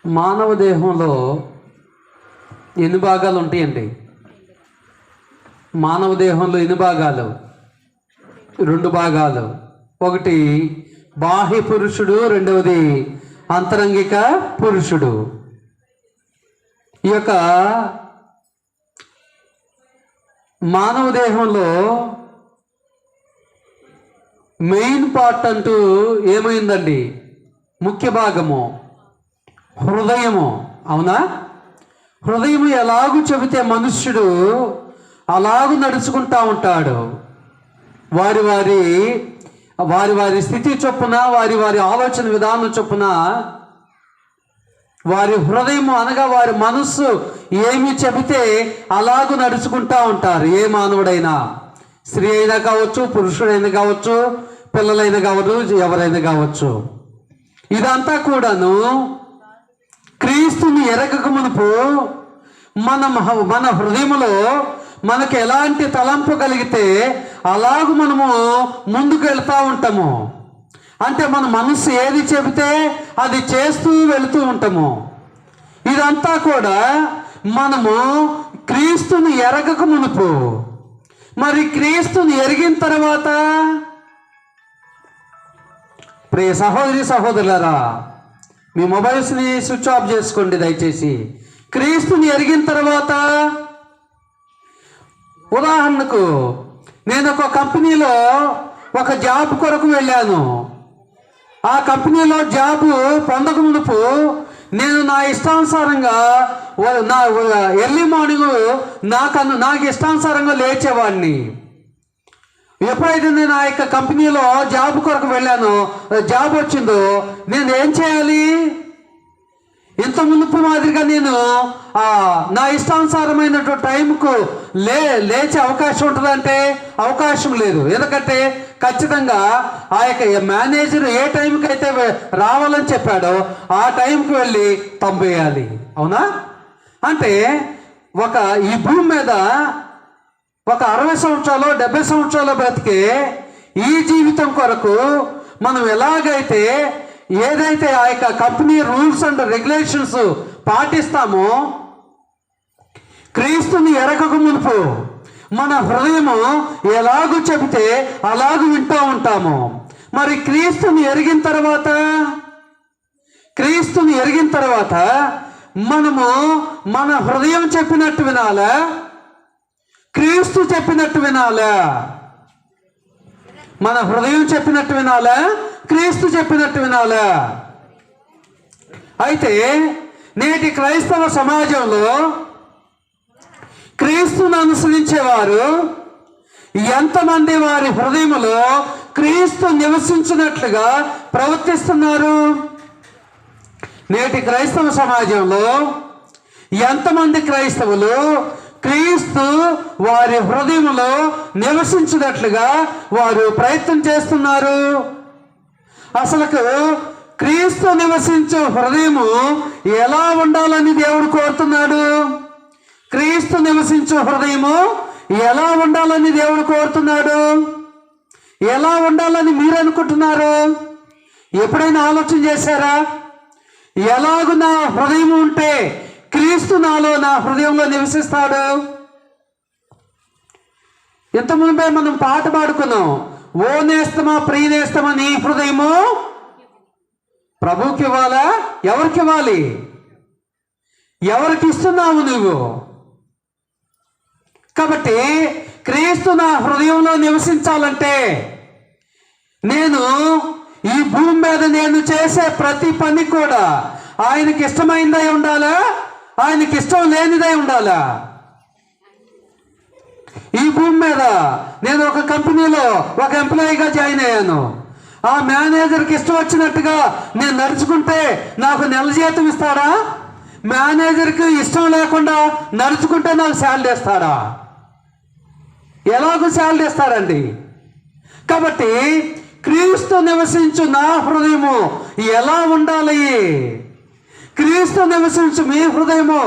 మానవ దేహంలో ఎన్ని భాగాలు ఉంటాయండి? మానవ దేహంలో ఎన్ని భాగాలు? 2 భాగాలు. ఒకటి బాహ్య పురుషుడు, రెండవది అంతరంగిక పురుషుడు. ఈ యొక్క మానవ దేహంలో మెయిన్ పార్ట్ అంటూ ఏమైందండి? ముఖ్య భాగము హృదయము. అవునా? హృదయము ఎలాగూ చెబితే మనుష్యుడు అలాగూ నడుచుకుంటా ఉంటాడు. వారి వారి స్థితి చొప్పున, వారి ఆలోచన విధానం చొప్పున వారి హృదయము అనగా వారి మనస్సు ఏమి చెబితే అలాగూ నడుచుకుంటా ఉంటారు. ఏ మానవుడైనా, స్త్రీ అయినా కావచ్చు, పురుషుడైనా కావచ్చు, పిల్లలైనా కావచ్చు, ఎవరైనా కావచ్చు. ఇదంతా కూడాను క్రీస్తుని ఎరగక మునుపు మన హృదయంలో మనకు ఎలాంటి తలంపు కలిగితే అలాగూ మనము ముందుకు వెళ్తూ ఉంటాము. అంటే మన మనసు ఏది చెబితే అది చేస్తూ వెళుతూ ఉంటాము. ఇదంతా కూడా మనము క్రీస్తుని ఎరగక మునుపు. మరి క్రీస్తుని ఎరిగిన తర్వాత, ప్రియ సహోదరి సహోదరులారా, మీ మొబైల్స్ని స్విచ్ ఆఫ్ చేసుకోండి దయచేసి. క్రీస్తుని ఎరిగిన తర్వాత, ఉదాహరణకు నేను ఒక కంపెనీలో ఒక జాబ్ కొరకు వెళ్ళాను. ఆ కంపెనీలో జాబ్ పొందక మునుపు నేను నా ఇష్టానుసారంగా నా ఎర్లీ మార్నింగ్ నాకు ఇష్టానుసారంగా లేచేవాడిని. ఎప్పుడైతే నేను ఆ యొక్క కంపెనీలో జాబ్ కొరకు వెళ్ళానో, జాబ్ వచ్చిందో, నేను ఏం చేయాలి? ఇంత మునుపు మాదిరిగా నేను నా ఇష్టానుసారమైనటువంటి టైంకు లేచే అవకాశం ఉంటుందంటే అవకాశం లేదు. ఎందుకంటే ఖచ్చితంగా ఆ యొక్క మేనేజర్ ఏ టైంకి అయితే రావాలని చెప్పాడో ఆ టైంకి వెళ్ళి పంపేయాలి. అవునా? అంటే ఈ భూమి మీద ఒక 60 సంవత్సరాలు 70 సంవత్సరాలు బ్రతికే ఈ జీవితం కొరకు మనం ఎలాగైతే ఏదైతే ఆ యొక్క కంపెనీ రూల్స్ అండ్ రెగ్యులేషన్స్ పాటిస్తామో, క్రీస్తుని ఎరగక మునుపు మన హృదయము ఎలాగూ చెబితే అలాగూ వింటూ ఉంటాము. మరి క్రీస్తుని ఎరిగిన తర్వాత మనము మన హృదయం చెప్పినట్టు వినాలా? క్రీస్తు చెప్పినట్టు వినాలా? మన హృదయం చెప్పినట్టు వినాలా? క్రీస్తు చెప్పినట్టు వినాలా? అయితే నేటి క్రైస్తవ సమాజంలో క్రీస్తును అనుసరించేవారు ఎంతమంది వారి హృదయంలో క్రీస్తు నివసించినట్లుగా ప్రవర్తిస్తున్నారు? నేటి క్రైస్తవ సమాజంలో ఎంతమంది క్రైస్తవులు క్రీస్తు వారి హృదయంలో నివసించినట్లుగా వారు ప్రయత్నం చేస్తున్నారు? అసలుకు క్రీస్తు నివసించే హృదయము ఎలా ఉండాలని దేవుడు కోరుతున్నాడు? క్రీస్తు నివసించే హృదయము ఎలా ఉండాలని దేవుడు కోరుతున్నాడు? ఎలా ఉండాలని మీరు అనుకుంటున్నారు? ఎప్పుడైనా ఆలోచన చేశారా? ఎలాగూ నా హృదయం ఉంటే క్రీస్తు నా హృదయంలో నివసిస్తాడు? ఇంత ముందే మనం పాట పాడుకున్నాం. ఓ నేస్తమా, ప్రియ నేస్తమా, నీ హృదయము ప్రభువుకి ఇవ్వాలా? ఎవరికి ఇవ్వాలి? ఎవరికి ఇస్తున్నావు నువ్వు? కాబట్టి క్రీస్తు నా హృదయంలో నివసించాలంటే నేను ఈ భూమి మీద నేను చేసే ప్రతి పని కూడా ఆయనకి ఇష్టమైనదై ఉండాలా? ఆయనకి ఇష్టం లేనిదై ఉండాలా? ఈ భూమి మీద నేను ఒక కంపెనీలో ఒక ఎంప్లాయీగా జాయిన్ అయ్యాను. ఆ మేనేజర్కి ఇష్టం వచ్చినట్టుగా నేను నడుచుకుంటే నాకు నెల జీతం ఇస్తాడా? మేనేజర్కి ఇష్టం లేకుండా నడుచుకుంటే నాకు శాలరీ ఇస్తాడా? ఎలాగో శాలరీ ఇస్తారండి. కాబట్టి క్రీస్తు నివసించు నా హృదయము ఎలా ఉండాలి? క్రీస్తు నివసించు మీ హృదయము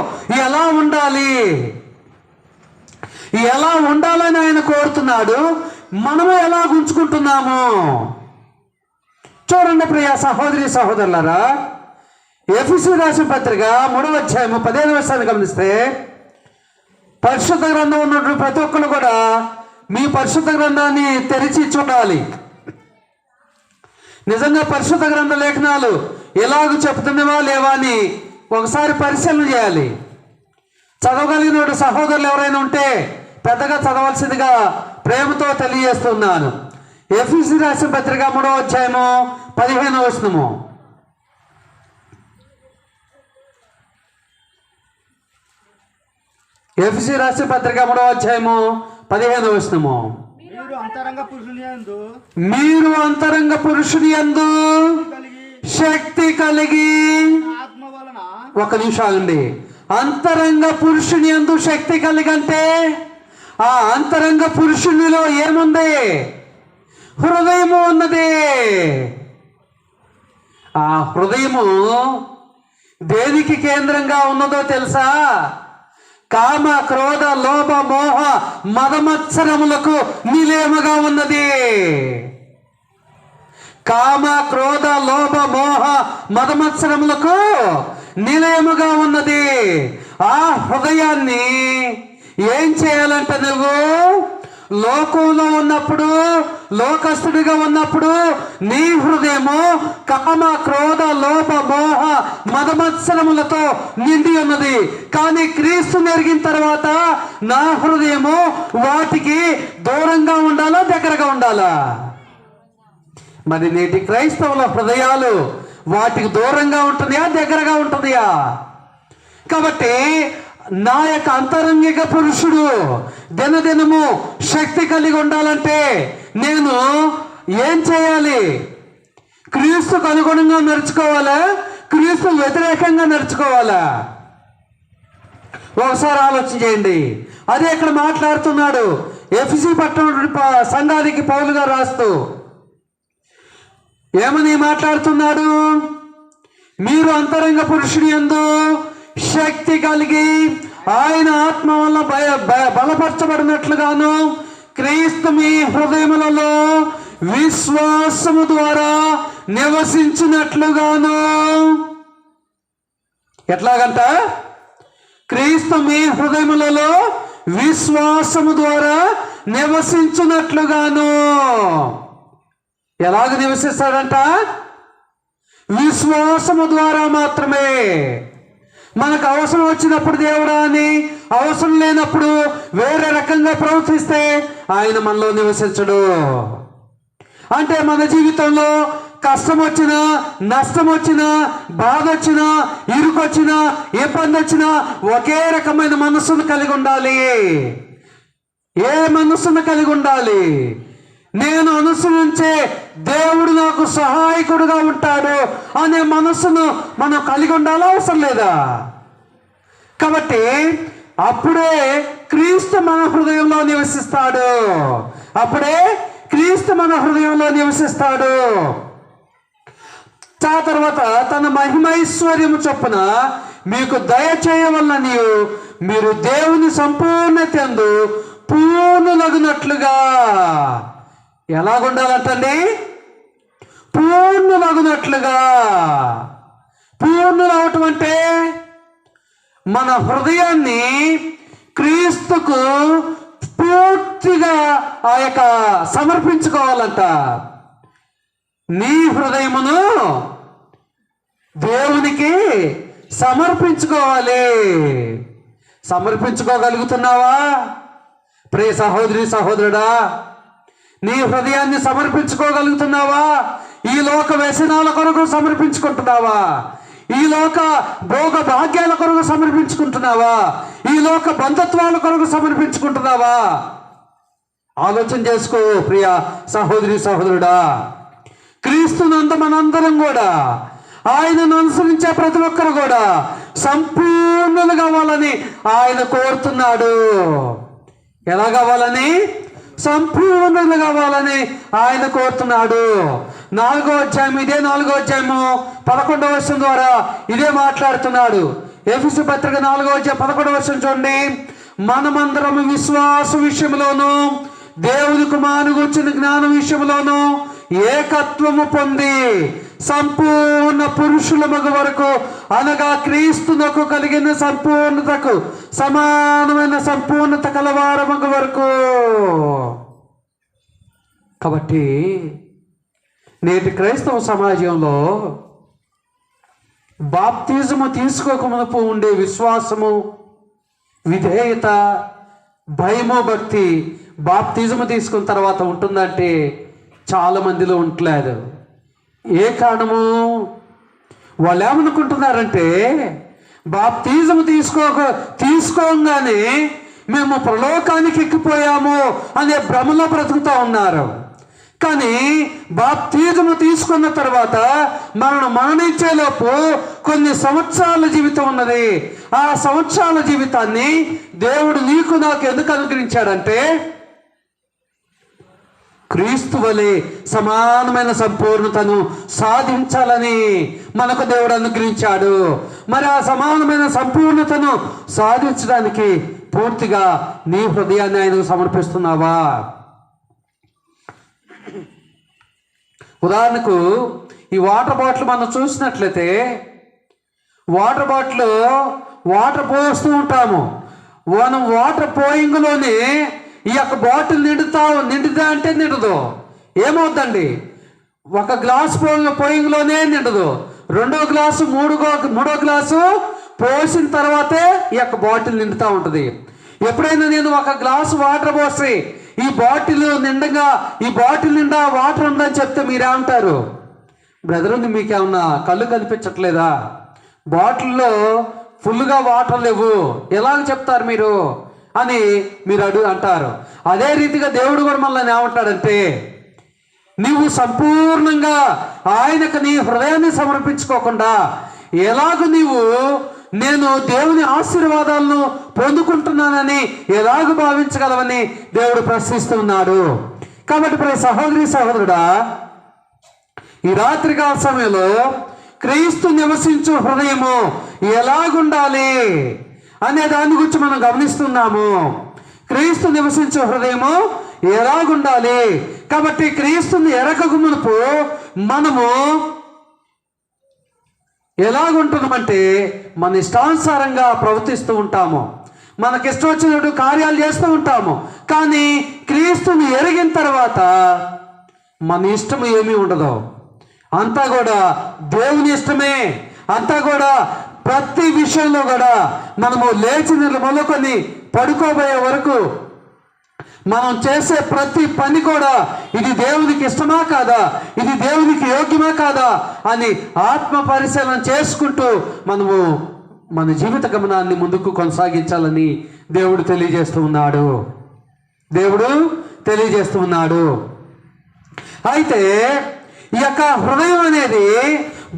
ఎలా ఉండాలి? ఎలా ఉండాలని ఆయన కోరుతున్నాడు. మనము ఎలా ఉంచుకుంటున్నాము? చూడండి ప్రియ సహోదరి సహోదరులారా, ఎఫెసీ రాసిన పత్రిక 3వ అధ్యాయము 15వ వచనాన్ని గమనిస్తే, పరిశుద్ధ గ్రంథం ఉన్నటువంటి ప్రతి ఒక్కరు కూడా మీ పరిశుద్ధ గ్రంథాన్ని తెరిచి చూడాలి. నిజంగా పరిశుద్ధ గ్రంథ లేఖనాలు ఎలాగ చెప్తున్నవా లేవా అని ఒకసారి పరిశీలన చేయాలి. చదవగలిగిన సహోదరులు ఎవరైనా ఉంటే పెద్దగా చదవాల్సిందిగా ప్రేమతో తెలియజేస్తున్నాను. ఎఫెసీ రాసిన పత్రిక 3వ అధ్యాయము 15వ వచనము. ఎఫెసీ రాసిన పత్రిక 3వ అధ్యాయము 15వ వచనము. మీరు అంతరంగ పురుషుని యందు శక్తి కలిగి, ఒక నిమిషం ఆగండి. అంతరంగ పురుషుని యందు శక్తి కలిగి అంటే ఆ అంతరంగ పురుషునిలో ఏముంది? హృదయము ఉన్నది. ఆ హృదయము దేనికి కేంద్రంగా ఉన్నదో తెలుసా? కామ, క్రోధ, లోభ, మోహ, మదమత్సరములకు నిలయముగా ఉన్నది. కామ, క్రోధ, లోభ, మోహ, మదమత్సరములకు నిలయముగా ఉన్నది. ఆ హృదయాన్ని ఏం చేయాలంట? నువ్వు లోకంలో ఉన్నప్పుడు, లోకస్తుడిగా ఉన్నప్పుడు నీ హృదయము కామ, క్రోధ, లోభ, మోహ, మదమత్సరములతో నిండి ఉన్నది. కానీ క్రీస్తు ఎరిగిన తర్వాత నా హృదయము వాటికి దూరంగా ఉండాలా, దగ్గరగా ఉండాలా? మరి నేటి క్రైస్తవుల హృదయాలు వాటికి దూరంగా ఉంటుందా, దగ్గరగా ఉంటుందా? కాబట్టి నా యొక్క అంతరంగిక పురుషుడు దినదినము శక్తి కలిగి ఉండాలంటే నేను ఏం చేయాలి? క్రీస్తుకు అనుగుణంగా నడుచుకోవాలా, క్రీస్తు వ్యతిరేకంగా నడుచుకోవాలా? ఒకసారి ఆలోచన చేయండి. అదే ఇక్కడ మాట్లాడుతున్నాడు ఎఫెసీ పట్టణ సంఘానికి పౌలు గారు రాస్తూ ఏమని మాట్లాడుతున్నాడు? మీరు అంతరంగ పురుషుని యందు శక్తి కలిగి ఆయన ఆత్మ వల్ల బలపరచబడినట్లుగాను క్రీస్తు మీ హృదయములలో విశ్వాసము ద్వారా నివసించినట్లుగాను. ఎట్లాగంట? క్రీస్తు మీ హృదయములలో విశ్వాసము ద్వారా నివసించినట్లుగాను. ఎలాగ నివసిస్తాడంట? విశ్వాసము ద్వారా మాత్రమే. మనకు అవసరం వచ్చినప్పుడు దేవుడా అని, అవసరం లేనప్పుడు వేరే రకంగా ప్రవర్తిస్తే ఆయన మనలో నివసించడు. అంటే మన జీవితంలో కష్టం వచ్చినా, నష్టం వచ్చినా, బాధ వచ్చినా, ఇరుకొచ్చినా, ఇబ్బంది వచ్చినా ఒకే రకమైన మనస్సును కలిగి ఉండాలి. ఏ మనస్సును కలిగి ఉండాలి? నేను అనుసరించే దేవుడు నాకు సహాయకుడుగా ఉంటాడు అనే మనస్సును మనం కలిగి ఉండాలా, అవసరం లేదా? కాబట్టి అప్పుడే క్రీస్తు మన హృదయంలో నివసిస్తాడు. అప్పుడే క్రీస్తు మన హృదయంలో నివసిస్తాడు. ఆ తర్వాత తన మహిమైశ్వర్యము చొప్పున మీకు దయచేయవలనని మీరు దేవుని సంపూర్ణతందు పూర్ణులగునట్లుగా. ఎలాగుండాలంటండి? పూర్ణులగునట్లుగా. పూర్ణులు అవటం అంటే మన హృదయాన్ని క్రీస్తుకు పూర్తిగా ఆ యొక్క సమర్పించుకోవాలంట. నీ హృదయమును దేవునికి సమర్పించుకోవాలి. సమర్పించుకోగలుగుతున్నావా ప్రియ సహోదరి సహోదరుడా? నీ హృదయాన్ని సమర్పించుకోగలుగుతున్నావా? ఈ లోక వ్యసనాల కొరకు సమర్పించుకుంటున్నావా? ఈ లోక భోగ భాగ్యాల కొరకు సమర్పించుకుంటున్నావా? ఈ లోక బంధుత్వాల కొరకు సమర్పించుకుంటున్నావా? ఆలోచన చేసుకో ప్రియ సహోదరి సహోదరుడా. క్రీస్తునందు మనందరం కూడా, ఆయనను అనుసరించే ప్రతి ఒక్కరు కూడా సంపూర్ణులు కావాలని ఆయన కోరుతున్నాడు. ఎలా కావాలని? సంపూర్ణులు కావాలని ఆయన కోరుతున్నాడు. 4వ అధ్యాయం, ఇదే 4వ అధ్యాయము 11వ వచనం ద్వారా ఇదే మాట్లాడుతున్నాడు. ఎఫెసీ పత్రిక 4వ అధ్యాయం 11వ వచనం చూడండి. మనమందరం విశ్వాస విషయంలోను దేవుని కుమారుని గురించిన జ్ఞానం విషయంలోను ఏకత్వము పొంది సంపూర్ణ పురుషుల మగ వరకు, అనగా క్రీస్తునకు కలిగిన సంపూర్ణతకు సమానమైన సంపూర్ణత కలవార మగ వరకు. కాబట్టి నేటి క్రైస్తవ సమాజంలో బాప్తిజము తీసుకోకమునపు ఉండే విశ్వాసము, విధేయత, భయము, భక్తి బాప్తిజము తీసుకున్న తర్వాత ఉంటుందంటే చాలా మందిలో ఉండలేదు. ఏ కారణము? వాళ్ళు ఏమనుకుంటున్నారంటే బాప్తిజము తీసుకోగానే మేము ప్రలోకానికి ఎక్కిపోయాము అనే భ్రమలో బ్రతుకుతూ ఉన్నారు. కానీ బాప్తిజము తీసుకున్న తర్వాత మనం మరణించేలోపు కొన్ని సంవత్సరాల జీవితం ఉన్నది. ఆ సంవత్సరాల జీవితాన్ని దేవుడు నీకు నాకు ఎందుకు అనుగ్రహించాడంటే క్రీస్తు వలె సమానమైన సంపూర్ణతను సాధించాలని మనకు దేవుడు అనుగ్రహించాడు. మరి ఆ సమానమైన సంపూర్ణతను సాధించడానికి పూర్తిగా నీ హృదయాన్ని ఆయనకు సమర్పిస్తున్నావా? ఉదాహరణకు ఈ వాటర్ బాటిల్ మనం చూసినట్లయితే వాటర్ పోస్తూ ఉంటాము. మనం వాటర్ పోయింగ్లోనే ఈ యొక్క బాటిల్ నిండుదా అంటే నిండదు. ఏమవుద్దండి? ఒక గ్లాసు పోయింగ్లోనే నిండదు. రెండో గ్లాసు మూడో గ్లాసు పోసిన తర్వాతే ఈ యొక్క బాటిల్ నిండుతూ ఉంటుంది. ఎప్పుడైనా నేను ఒక గ్లాసు వాటర్ పోసి ఈ బాటిల్ నిండా వాటర్ ఉందని చెప్తే మీరేమంటారు? బ్రదర్, మీకేమన్నా కళ్ళు కనిపించట్లేదా? బాటిల్లో ఫుల్గా వాటర్ లేవు, ఎలాగ చెప్తారు మీరు అని మీరు అంటారు. అదే రీతిగా దేవుడు కూడా మనల్ని ఏమంటాడంటే నీవు సంపూర్ణంగా ఆయనకు నీ హృదయాన్ని సమర్పించుకోకుండా ఎలాగ నేను దేవుని ఆశీర్వాదాలను పొందుకుంటున్నానని ఎలాగ భావించగలవని దేవుడు ప్రశ్నిస్తున్నాడు. కాబట్టి ప్రియ సహోదరి సహోదరుడా, ఈ రాత్రికాల సమయంలో క్రీస్తు నివసించు హృదయము ఎలాగుండాలి అనే దాని గురించి మనం గమనిస్తున్నాము. క్రీస్తు నివసించే హృదయము ఎలాగుండాలి? కాబట్టి క్రీస్తుని ఎరగక మునుపు మనము ఎలాగుంటున్నామంటే మన ఇష్టానుసారంగా ప్రవర్తిస్తూ ఉంటాము, మనకిష్టం వచ్చినట్టు కార్యాలు చేస్తూ ఉంటాము. కానీ క్రీస్తుని ఎరిగిన తర్వాత మన ఇష్టం ఏమీ ఉండదు. అంతా కూడా దేవుని ఇష్టమే. అంతా కూడా ప్రతి విషయంలో కూడా మనము లేచిన మొదలుకొని పడుకోబోయే వరకు మనం చేసే ప్రతి పని కూడా ఇది దేవునికి ఇష్టమా కాదా, ఇది దేవునికి యోగ్యమా కాదా అని ఆత్మ పరిశీలన చేసుకుంటూ మనము మన జీవిత గమనాన్ని ముందుకు కొనసాగించాలని దేవుడు తెలియజేస్తూ ఉన్నాడు. అయితే ఈ యొక్క హృదయం అనేది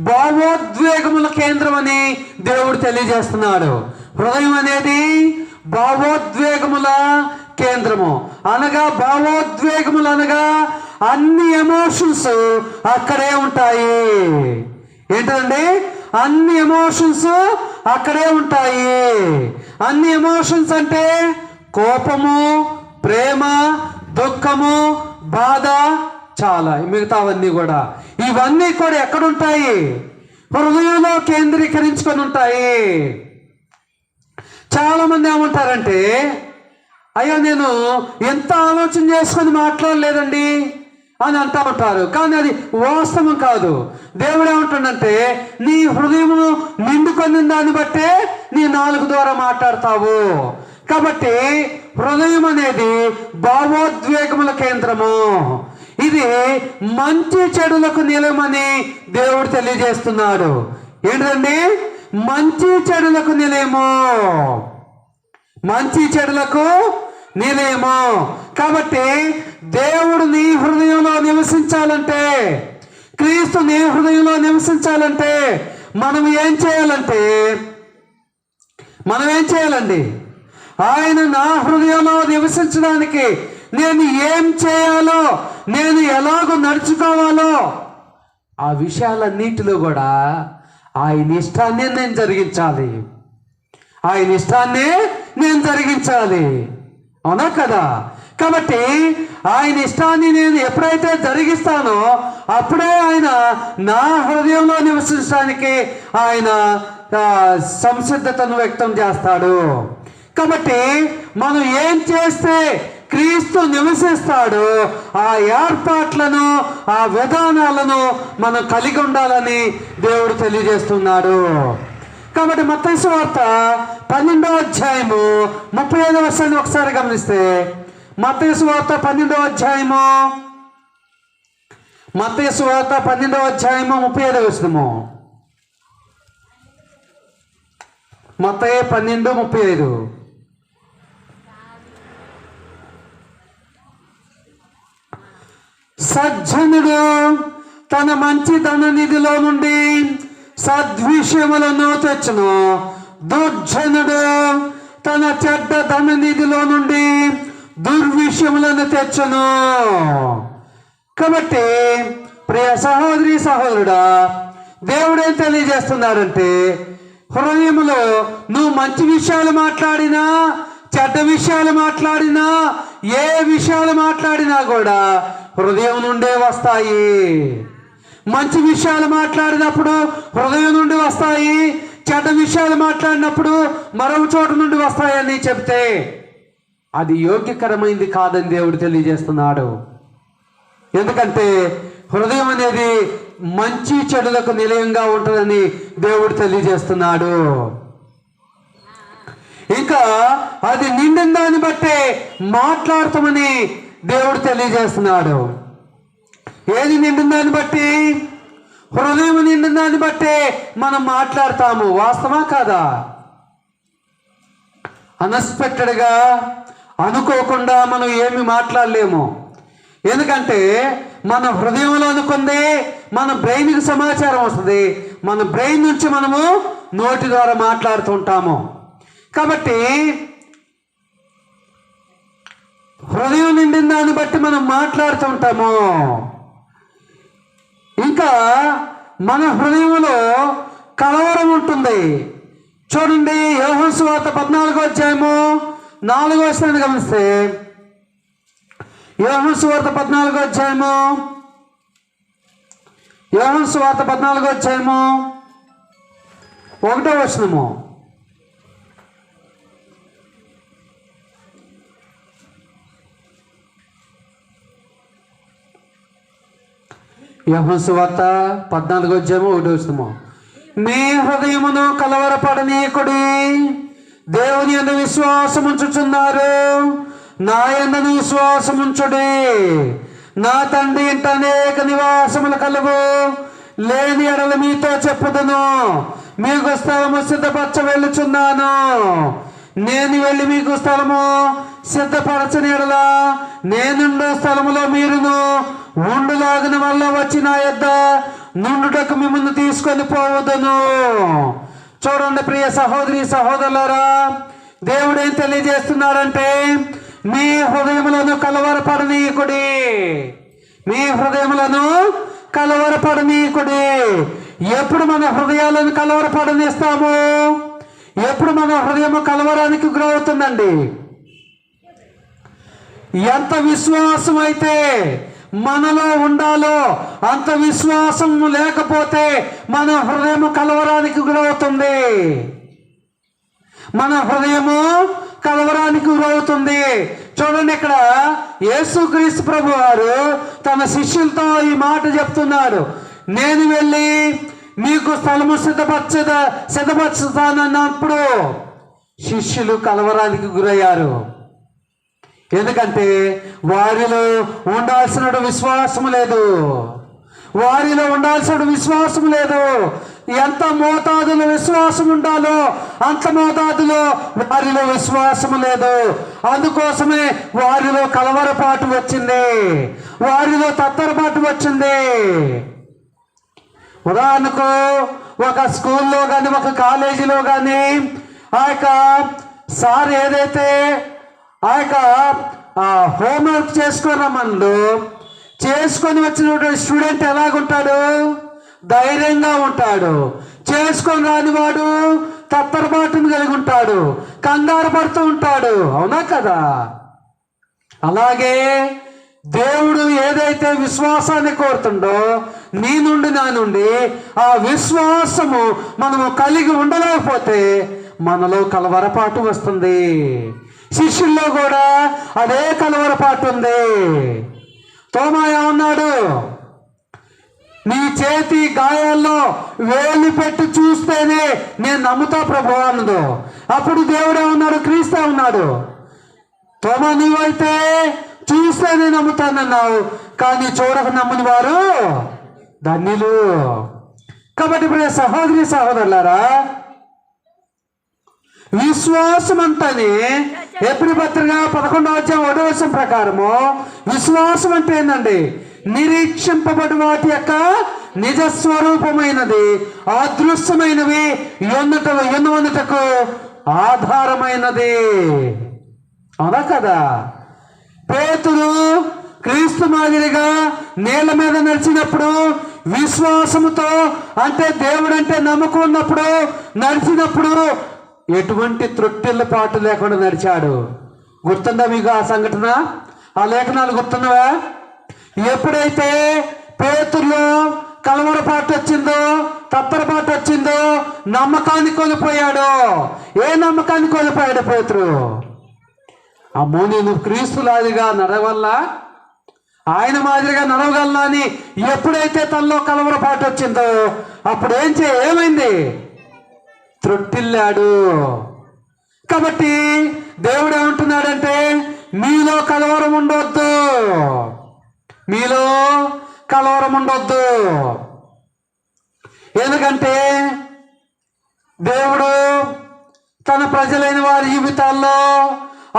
భావోద్వేగముల కేంద్రం అని దేవుడు తెలియజేస్తున్నాడు. హృదయం అనేది భావోద్వేగముల కేంద్రము అనగా అన్ని ఎమోషన్స్ అక్కడే ఉంటాయి. ఏంటండి? అన్ని ఎమోషన్స్ అక్కడే ఉంటాయి. అన్ని ఎమోషన్స్ అంటే కోపము, ప్రేమ, దుఃఖము, బాధ, చాలా మిగతావన్నీ కూడా ఇవన్నీ కూడా ఎక్కడుంటాయి? హృదయంలో కేంద్రీకరించుకొని ఉంటాయి. చాలా మంది ఏమంటారంటే అయ్యో నేను ఎంత ఆలోచన చేసుకొని మాట్లాడలేదండి అని అంటూ ఉంటారు. కానీ అది వాస్తవం కాదు. దేవుడు ఏమంటాడంటే నీ హృదయమును నిండుకొని దాన్ని బట్టే నీ నాలుగు ద్వారా మాట్లాడతావు. కాబట్టి హృదయం అనేది భావోద్వేగముల కేంద్రము. ఇది మంచి చెడులకు నిలయమని దేవుడు తెలియజేస్తున్నాడు. ఏంటండి? మంచి చెడులకు నిలయము, మంచి చెడులకు నిలయము. కాబట్టి దేవుడు నీ హృదయంలో నివసించాలంటే, క్రీస్తు నీ హృదయంలో నివసించాలంటే మనం ఏం చేయాలండి? ఆయన నా హృదయంలో నివసించడానికి నేను ఏం చేయాలో, నేను ఎలాగో నడుచుకోవాలో ఆ విషయాలన్నిటిలో కూడా ఆయన ఇష్టాన్నే నేను జరిగించాలి. అవునా కదా? కాబట్టి ఆయన ఇష్టాన్ని నేను ఎప్పుడైతే జరిగిస్తానో అప్పుడే ఆయన నా హృదయంలో నివసించడానికి ఆయన సంసిద్ధతను వ్యక్తం చేస్తాడు. కాబట్టి మనం ఏం చేస్తే క్రీస్తు నివసిస్తాడు, ఆ ఏర్పాట్లను ఆ విధానాలను మనం కలిగి ఉండాలని దేవుడు తెలియజేస్తున్నాడు. కాబట్టి మత్తయి సువార్త 12వ అధ్యాయము 35వ వచనాన్ని ఒకసారి గమనిస్తే, మత్తయి సువార్త 12వ అధ్యాయము 35వ వచనము. మత్తయి 12:35. సజ్జనుడు తన మంచి ధన నిధిలో నుండి సద్విషయములను తెచ్చును, దుర్జనుడు తన చెడ్డ ధన నిధిలో నుండి దుర్విషయములను తెచ్చును. కాబట్టి ప్రియ సహోదరి సహోదరుడా, దేవుడేం తెలియజేస్తున్నాడంటే, హృదయములో నువ్వు మంచి విషయాలు మాట్లాడినా చెడ్డ విషయాలు మాట్లాడినా ఏ విషయాలు మాట్లాడినా కూడా హృదయం నుండే వస్తాయి. మంచి విషయాలు మాట్లాడినప్పుడు హృదయం నుండి వస్తాయి, చెడ్డ విషయాలు మాట్లాడినప్పుడు మరొక చోట నుండి వస్తాయని చెప్తే అది యోగ్యకరమైంది కాదని దేవుడు తెలియజేస్తున్నాడు. ఎందుకంటే హృదయం అనేది మంచి చెడులకు నిలయంగా ఉంటుందని దేవుడు తెలియజేస్తున్నాడు. ఇంకా అది నిండిన దాన్ని బట్టే మాట్లాడతామని దేవుడు తెలియజేస్తున్నాడు. ఏది నిండిన దాన్ని బట్టి? హృదయం నిండిన దాన్ని బట్టే మనం మాట్లాడతాము. వాస్తవా కాదా? అన్ఎక్స్పెక్టెడ్గా అనుకోకుండా మనం ఏమి మాట్లాడలేము. ఎందుకంటే మన హృదయంలో అనుకుంది మన బ్రెయిన్కి సమాచారం వస్తుంది, మన బ్రెయిన్ నుంచి మనము నోటి ద్వారా మాట్లాడుతుంటాము. కాబట్టి హృదయం నిండిన దాన్ని బట్టి మనం మాట్లాడుతుంటాము. ఇంకా మన హృదయంలో కలవరం ఉంటుంది. చూడండి, యోహాను సువార్త 14వ అధ్యాయము 4వ వచనాన్ని గమనిస్తే, యోహాను సువార్త 14వ అధ్యాయము 1వ వచనము. యోహాను సువార్త 14వ అధ్యాయము 1వ వచనము. మీ హృదయమును కలవరపడనీయకుడి, దేవుని యందు విశ్వాసముంచుచున్నారు, నా యందు విశ్వాసముంచుడి. నా తండ్రి ఇంట అనేక నివాసములు కలవు, లేని ఎడల మీతో చెప్పుదును. మీకు స్థలము సిద్ధపరచ వెళ్ళుచున్నాను. నేను వెళ్ళి మీకు స్థలము సిద్ధపరచని ఎడల నేనుండే స్థలములో మీరును ఉండులాగిన వల్ల వచ్చి నా యొద్ద నుండుటకు మిమ్మల్ని తీసుకొని పోవదును. చూడండి ప్రియ సహోదరి సహోదరులారా, దేవుడు ఏం తెలియజేస్తున్నాడంటే, మీ హృదయములను కలవరపడనీయకుడి, మీ హృదయములను కలవరపడనీయకుడి. ఎప్పుడు మన హృదయాలను కలవరపడనిస్తాము? ఎప్పుడు మన హృదయము కలవరానికి గురవుతుందండి? ఎంత విశ్వాసం అయితే మనలో ఉండాలో అంత విశ్వాసం లేకపోతే మన హృదయము కలవరానికి గురవుతుంది. మన హృదయము కలవరానికి గురవుతుంది. చూడండి, ఇక్కడ యేసుక్రీస్తు ప్రభు వారు తన శిష్యులతో ఈ మాట చెప్తున్నాడు. నేను వెళ్ళి మీకు స్థలము సిద్ధపరచుతానన్నప్పుడు శిష్యులు కలవరానికి గురయ్యారు. ఎందుకంటే వారిలో ఉండాల్సిన విశ్వాసం లేదు, వారిలో ఉండాల్సిన విశ్వాసం లేదు. ఎంత మోతాదులో విశ్వాసం ఉండాలో అంత మోతాదులో వారిలో విశ్వాసం లేదు. అందుకోసమే వారిలో కలవరపాటు వచ్చింది, వారిలో తత్తరపాటు వచ్చింది. ఉదాహరణకు ఒక స్కూల్లో కానీ ఒక కాలేజీలో కానీ ఆ యొక్క సార్ ఏదైతే ఆ యొక్క హోంవర్క్ చేసుకున్నామన్ను చేసుకొని వచ్చినటువంటి స్టూడెంట్ ఎలాగుంటాడు? ధైర్యంగా ఉంటాడు. చేసుకొని రానివాడు తత్తరపాటును కలిగి ఉంటాడు, కంగారు పడుతూ ఉంటాడు. అవునా కదా? అలాగే దేవుడు ఏదైతే విశ్వాసాన్ని కోరుతుండో నీ నుండి నా నుండి ఆ విశ్వాసము మనము కలిగి ఉండలేకపోతే మనలో కలవరపాటు వస్తుంది. శిష్యుల్లో కూడా అదే కలవరపాటు ఉంది. తోమా ఏమన్నాడు? నీ చేతి గాయాల్లో వేలు పెట్టి చూస్తేనే నేను నమ్ముతా ప్రభు అన్నదు. అప్పుడు దేవుడే ఉన్నాడు, క్రీస్తే ఉన్నాడు. తోమా నువ్వైతే చూస్తేనే నమ్ముతానన్నావు, కానీ చూడక నమ్మని వారు ధన్యులు. కాబట్టి ఇప్పుడు సహోదరి సహోదరులారా, విశ్వాసం అంటేనే ఎబ్రీ పత్రిక 11:1 ప్రకారము విశ్వాసం అంటే ఏంటండి? నిరీక్షింపబడి వాటి యొక్క నిజస్వరూపమైనది, అదృశ్యమైనవి ఎన్నుటకు ఆధారమైనది. అవునా కదా? పేతురు క్రీస్తు మాదిరిగా నీళ్ళ మీద నడిచినప్పుడు విశ్వాసముతో, అంటే దేవుడు అంటే నమ్మకం ఉన్నప్పుడు నడిచినప్పుడు ఎటువంటి త్రొట్టిల్ల పాటు లేకుండా నడిచాడు. గుర్తుందా మీకు ఆ సంఘటన? ఆ లేఖనాలు గుర్తున్నవా? ఎప్పుడైతే పేతురులో కలవరపాటు వచ్చిందో, తత్తరపాటు వచ్చిందో, నమ్మకాన్ని కోల్పోయాడో. ఏ నమ్మకాన్ని కోల్పోయాడు పేతురు? అమ్మో, నేను క్రీస్తులాదిగా నడవల్లా, ఆయన మాదిరిగా నడవగలనా అని ఎప్పుడైతే తనలో కలవరపాటు వచ్చిందో అప్పుడు ఏమైంది? త్రొట్టిల్లాడు. కాబట్టి దేవుడు ఏమంటున్నాడంటే, మీలో కలవరం ఉండొద్దు, మీలో కలవరం ఉండొద్దు. ఎందుకంటే దేవుడు తన ప్రజలైన వారి జీవితాల్లో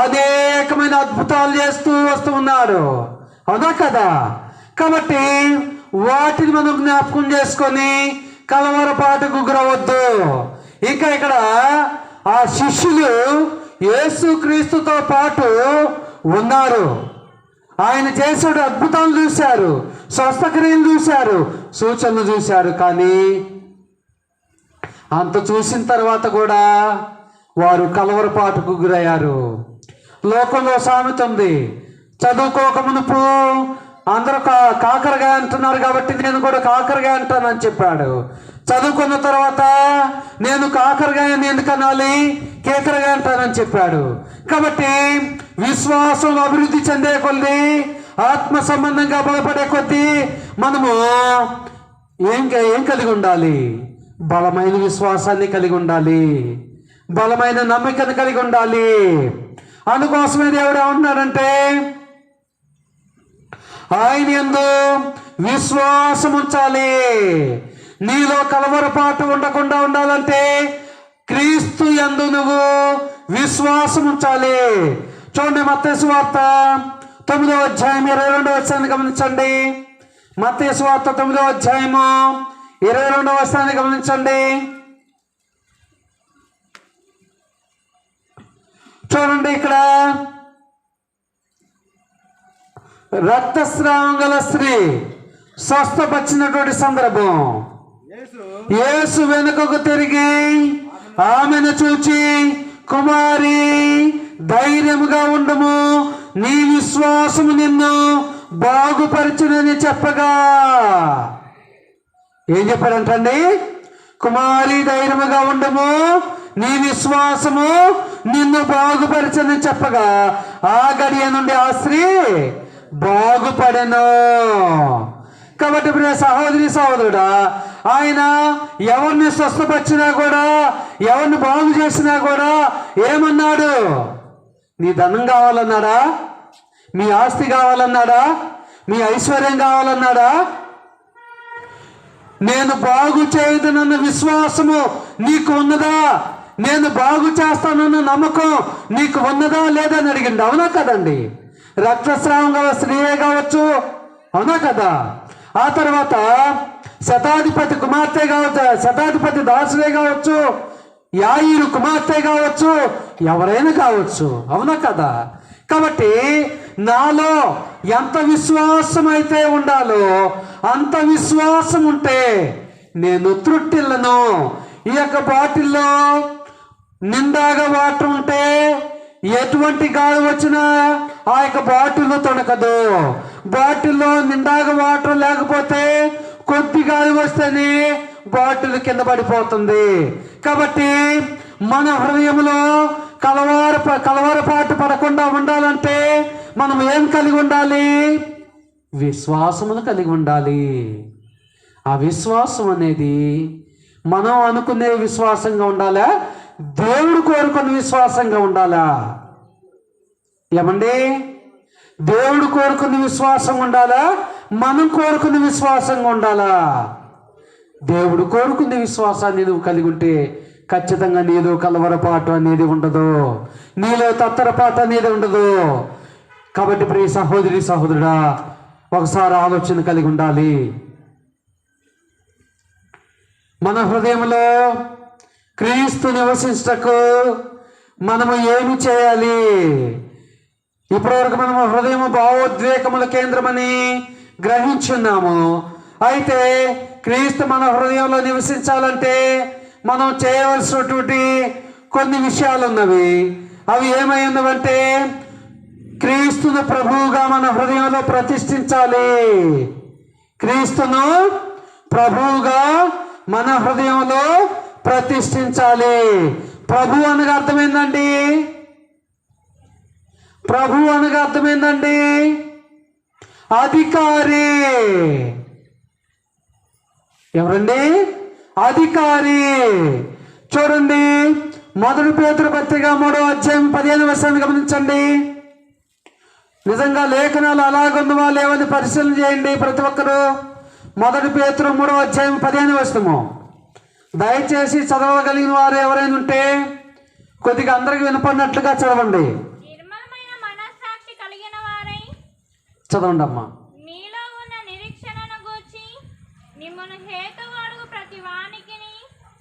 అనేకమైన అద్భుతాలు చేస్తూ వస్తూ ఉన్నాడు. అవునా కదా? కాబట్టి వాటిని మనం జ్ఞాపకం చేసుకొని కలవరపాటుకు గురవద్దు. ఇంకా ఇక్కడ ఆ శిష్యులు యేసుక్రీస్తుతో పాటు ఉన్నారు. ఆయన చేసాడు, అద్భుతాలు చూశారు, స్వస్థక్రియలు చూశారు, సూచనలు చూశారు. కానీ అంత చూసిన తర్వాత కూడా వారు కలవరపాటుకు గురయ్యారు. లోకంలో సామెత ఉంది, చదువుకోక మునుపు అందరూ కాకరగా అంటున్నారు కాబట్టి నేను కూడా కాకరగా అంటానని చెప్పాడు. చదువుకున్న తర్వాత నేను కాకరగా ఎందుకు అనాలి, కేకరగా అంటానని చెప్పాడు. కాబట్టి విశ్వాసం అభివృద్ధి చెందే కొద్దీ, ఆత్మ సంబంధంగా బలపడే కొద్దీ మనము ఏం కలిగి ఉండాలి? బలమైన విశ్వాసాన్ని కలిగి ఉండాలి, బలమైన నమ్మికను కలిగి ఉండాలి. అందుకోసమే దేవుడు ఏమంటున్నాడంటే, ఆయన యందు విశ్వాసం ఉంచాలి. నీలో కలవరపాటు ఉండకుండా ఉండాలంటే క్రీస్తు యందు నువ్వు విశ్వాసం ఉంచాలి. చూడండి, మత్తయి సువార్త 9వ అధ్యాయం 22వ వచనాన్ని గమనించండి. మత్తయి సువార్త 9వ అధ్యాయము 22వ వచనాన్ని గమనించండి. చూడండి, ఇక్కడ రక్తస్రావం గల స్త్రీ స్వస్థపరిచినటువంటి సందర్భం. యేసు వెనుకకు తిరిగి ఆమెను చూచి, కుమారి ధైర్యముగా ఉండుము, నీ విశ్వాసము నిన్ను బాగుపరచునని చెప్పగా. ఏం చెప్పాడంటండి? కుమారి ధైర్యముగా ఉండుము, నీ విశ్వాసము నిన్ను బాగుపరచని చెప్పగా ఆ గడియ నుండి ఆ స్త్రీ బాగుపడెను. కాబట్టి ఇప్పుడు సహోదరి సహోదరుడా, ఆయన ఎవరిని స్వస్థపరిచినా కూడా, ఎవరిని బాగు చేసినా కూడా ఏమన్నాడు? నీ ధనం కావాలన్నాడా? మీ ఆస్తి కావాలన్నాడా? మీ ఐశ్వర్యం కావాలన్నాడా? నేను బాగు చేయదనన్న విశ్వాసము నీకు ఉన్నదా? నేను బాగు చేస్తానన్న నమ్మకం నీకు ఉన్నదా లేదా అని అడిగింది. అవునా కదండి? రక్తస్రావం గల స్త్రీయే కావచ్చు, అవునా కదా? ఆ తర్వాత శతాధిపతి కుమార్తె కావచ్చు, శతాధిపతి దాసులే కావచ్చు, యాయిరు కుమార్తె కావచ్చు, ఎవరైనా కావచ్చు, అవునా కదా? కాబట్టి నాలో ఎంత విశ్వాసం అయితే ఉండాలో అంత విశ్వాసం ఉంటే నేను త్రుట్టిల్లను. ఈ యొక్క బాటిల్లో నిండాగా వాటర్ ఉంటే ఎటువంటి గాలి వచ్చినా ఆ యొక్క బాటిల్ తొణకదు. బాటిల్లో నిండాగా వాటర్ లేకపోతే కొద్ది గాలి వస్తేనే బాటిల్ కింద పడిపోతుంది. కాబట్టి మన హృదయంలో కలవరపాటు పడకుండా ఉండాలంటే మనం ఏం కలిగి ఉండాలి? విశ్వాసమును కలిగి ఉండాలి. ఆ విశ్వాసం అనేది మనం అనుకునే విశ్వాసంగా ఉండాలా, దేవుడు కోరుకున్న విశ్వాసంగా ఉండాలా? ఏమండి, దేవుడు కోరుకున్న విశ్వాసం ఉండాలా, మనం కోరుకున్న విశ్వాసంగా ఉండాలా? దేవుడు కోరుకున్న విశ్వాసాన్ని నువ్వు కలిగి ఉంటే ఖచ్చితంగా నీలో కలవరపాటు అనేది ఉండదు, నీలో తత్తరపాటు అనేది ఉండదు. కాబట్టి ప్రియ సహోదరి సహోదరుడా, ఒకసారి ఆలోచన కలిగి ఉండాలి. మన హృదయంలో క్రీస్తు నివసించటకు మనము ఏమి చేయాలి? ఇప్పటివరకు మనము హృదయము భావోద్వేగముల కేంద్రమని గ్రహించున్నాము. అయితే క్రీస్తు మన హృదయంలో నివసించాలంటే మనం చేయవలసినటువంటి కొన్ని విషయాలు ఉన్నవి. అవి ఏమై ఉన్నవంటే, క్రీస్తును ప్రభువుగా మన హృదయంలో ప్రతిష్ఠించాలి. క్రీస్తును ప్రభువుగా మన హృదయంలో ప్రతిష్ఠించాలి. ప్రభు అనగా అర్థమైందండి? ప్రభు అనగా అర్థమైందండి? అధికారి. ఎవరండి? అధికారి. చూడండి, 1 పేతురు పత్రిక 3వ అధ్యాయం 15వ వచనాన్ని గమనించండి. నిజంగా లేఖనాలు అలాగున్నవా లేవని పరిశీలన చేయండి ప్రతి ఒక్కరూ. 1 పేతురు 3వ అధ్యాయం 15వ వచనము. దయచేసి చదవగలిగిన వారు ఎవరైనా ఉంటే కొద్దిగా అందరికి వినపడినట్లుగా చదవండి. చదవండి అమ్మా. మీలో ఉన్న నిరీక్షణను గూర్చి మిమ్మును హేతువాడుగు ప్రతి వానికిని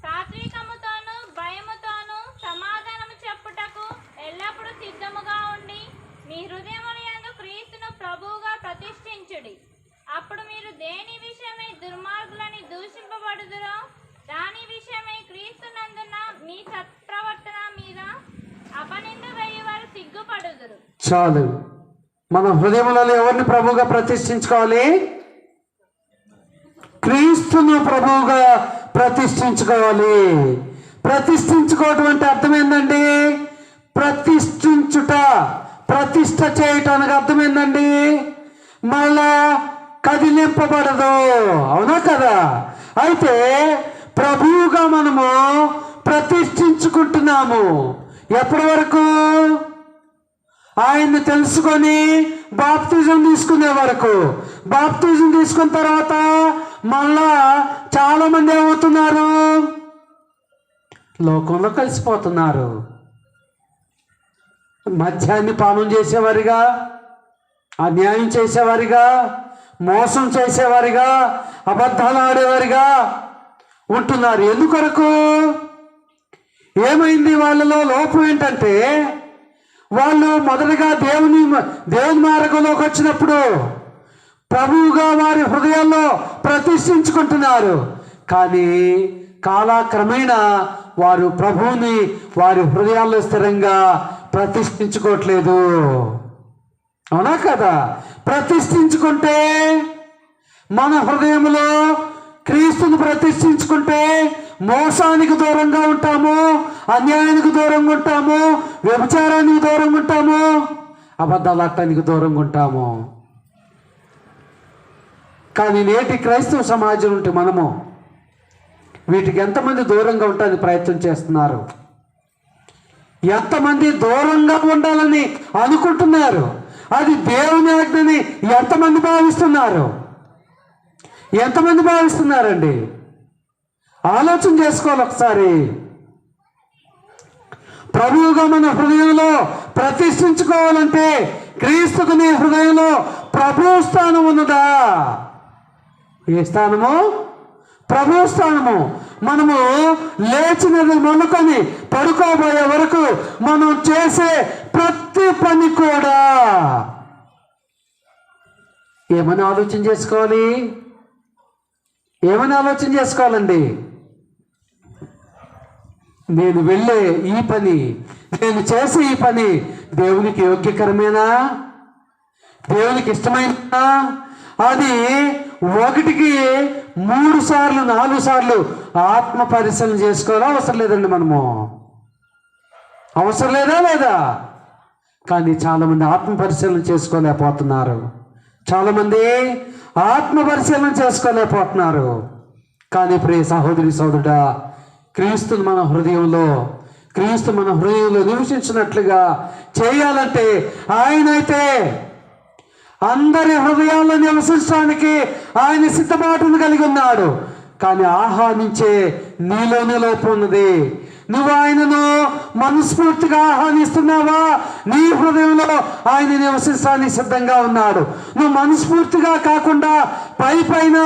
సాత్వికముతోను భయముతోను సమాధానము చెప్పుటకు ఎల్లప్పుడూ సిద్ధముగా ఉండి మీ హృదయములందు క్రీస్తును ప్రభువుగా ప్రతిష్ఠించుడి. అప్పుడు మీరు దేని విషయమై దుర్మార్గులని దూషింపబడుదురో దాని విషయమై క్రీస్తునందున మీ సత్ప్రవర్తన మీద అపనింద వేయువారు సిగ్గుపడుదురు. చాలు. మన హృదయములలో ఎవరిని ప్రభువుగా ప్రతిష్ఠించుకోవాలి? క్రీస్తును ప్రభువుగా ప్రతిష్ఠించుకోవాలి. ప్రతిష్ఠించుకోవటం అంటే అర్థం ఏందండి? ప్రతిష్ఠించుట, ప్రతిష్ఠ చేయటానికి అర్థం ఏందండి? మళ్ళా కదిలింపబడదు. అవునా కదా? అయితే ప్రభువుగా మనము ప్రతిష్ఠించుకుంటున్నాము. ఎప్పటి వరకు? ఆయన్ని తెలుసుకొని బాప్తిజం తీసుకునే వరకు. బాప్తిజం తీసుకున్న తర్వాత మళ్ళా చాలా మంది ఏమవుతున్నారు? లోకంలో కలిసిపోతున్నారు. మద్యాన్ని పానం చేసేవారిగా, అన్యాయం చేసేవారిగా, మోసం చేసేవారిగా, అబద్ధాలు ఆడేవారిగా ఉంటున్నారు. ఎందుకొరకు? ఏమైంది? వాళ్ళలో లోపం ఏంటంటే, వాళ్ళు మొదటగా దేవుని మార్గంలోకి వచ్చినప్పుడు ప్రభువుగా వారి హృదయాల్లో ప్రతిష్ఠించుకుంటున్నారు. కానీ కాలక్రమేణా వారు ప్రభువుని వారి హృదయాల్లో స్థిరంగా ప్రతిష్ఠించుకోవట్లేదు. అవునా కదా? ప్రతిష్ఠించుకుంటే మన హృదయంలో క్రీస్తుని ప్రతిష్ఠించుకుంటే మోసానికి దూరంగా ఉంటాము, అన్యాయానికి దూరంగా ఉంటాము, వ్యభిచారానికి దూరంగా ఉంటాము, అబద్ధాలాడటానికి దూరంగా ఉంటాము. కానీ నేటి క్రైస్తవ సమాజం ఉంటే మనము వీటికి ఎంతమంది దూరంగా ఉండడానికి ప్రయత్నం చేస్తున్నారు? ఎంతమంది దూరంగా ఉండాలని అనుకుంటున్నారు? అది దేవుని ఆజ్ఞని ఎంతమంది భావిస్తున్నారు? ఎంతమంది భావిస్తున్నారండి? ఆలోచన చేసుకోవాలి ఒకసారి. ప్రభువుగా మన హృదయంలో ప్రతిష్ఠించుకోవాలంటే క్రీస్తుకు నీ హృదయంలో ప్రభు స్థానం ఉన్నదా? ఏ స్థానము? ప్రభు స్థానము. మనము లేచినది మొదలుకొని పడుకోబోయే వరకు మనం చేసే ప్రతి పని కూడా ఏమని ఆలోచన చేసుకోవాలి? ఏమని ఆలోచన చేసుకోవాలండి? నేను వెళ్ళే ఈ పని, నేను చేసే ఈ పని దేవునికి యోగ్యకరమేనా? దేవునికి ఇష్టమైన అది 1కి 3 సార్లు 4 సార్లు ఆత్మ పరిశీలన చేసుకోవాలా? అవసరం లేదండి. మనము అవసరం లేదా? కానీ చాలామంది ఆత్మ పరిశీలన చేసుకోలేకపోతున్నారు. చాలామంది ఆత్మ పరిశీలన చేసుకోలేకపోతున్నారు. కానీ ప్రియ సహోదరి సోదరుడా, క్రీస్తు మన హృదయంలో నివసించినట్లుగా చేయాలంటే ఆయనైతే అందరి హృదయాల్లో నివసించడానికి ఆయన సిద్ధపాటును కలిగి ఉన్నాడు. కానీ ఆహ్వానించే నీలోనే లోపం ఉన్నది. నువ్వు ఆయనను మనస్ఫూర్తిగా ఆహ్వానిస్తున్నావా? నీ హృదయంలో ఆయన నివసించడానికి సిద్ధంగా ఉన్నాడు. నువ్వు మనస్ఫూర్తిగా కాకుండా పైన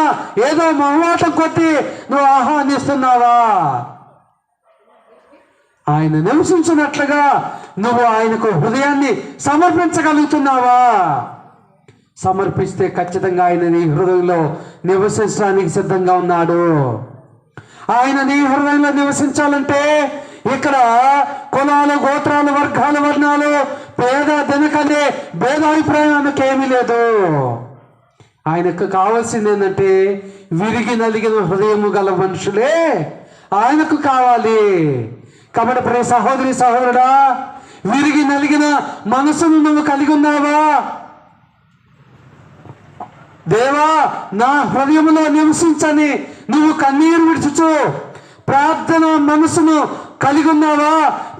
ఏదో మొహమాటం కొట్టి నువ్వు ఆహ్వానిస్తున్నావా? ఆయన నివసించినట్లుగా నువ్వు ఆయనకు హృదయాన్ని సమర్పించగలుగుతున్నావా? సమర్పిస్తే ఖచ్చితంగా ఆయన నీ హృదయంలో నివసించడానికి సిద్ధంగా ఉన్నాడు. ఆయన నీ హృదయంలో నివసించాలంటే ఇక్కడ కులాలు, గోత్రాలు, వర్గాలు, వర్ణాలు, పేద దినకనే భేదాభిప్రాయానికి ఏమీ లేదు. ఆయనకు కావాల్సింది ఏంటంటే విరిగి నలిగిన హృదయము గల మనుషులే ఆయనకు కావాలి. కాబట్టి ప్రియ సహోదరి సహోదరుడా, విరిగి నలిగిన మనసును నువ్వు కలిగి ఉన్నావా? దేవా, నా హృదయంలో నివసించని నువ్వు కన్నీరు విడుచుచు ప్రార్థన మనసును కలిగి ఉన్నావా?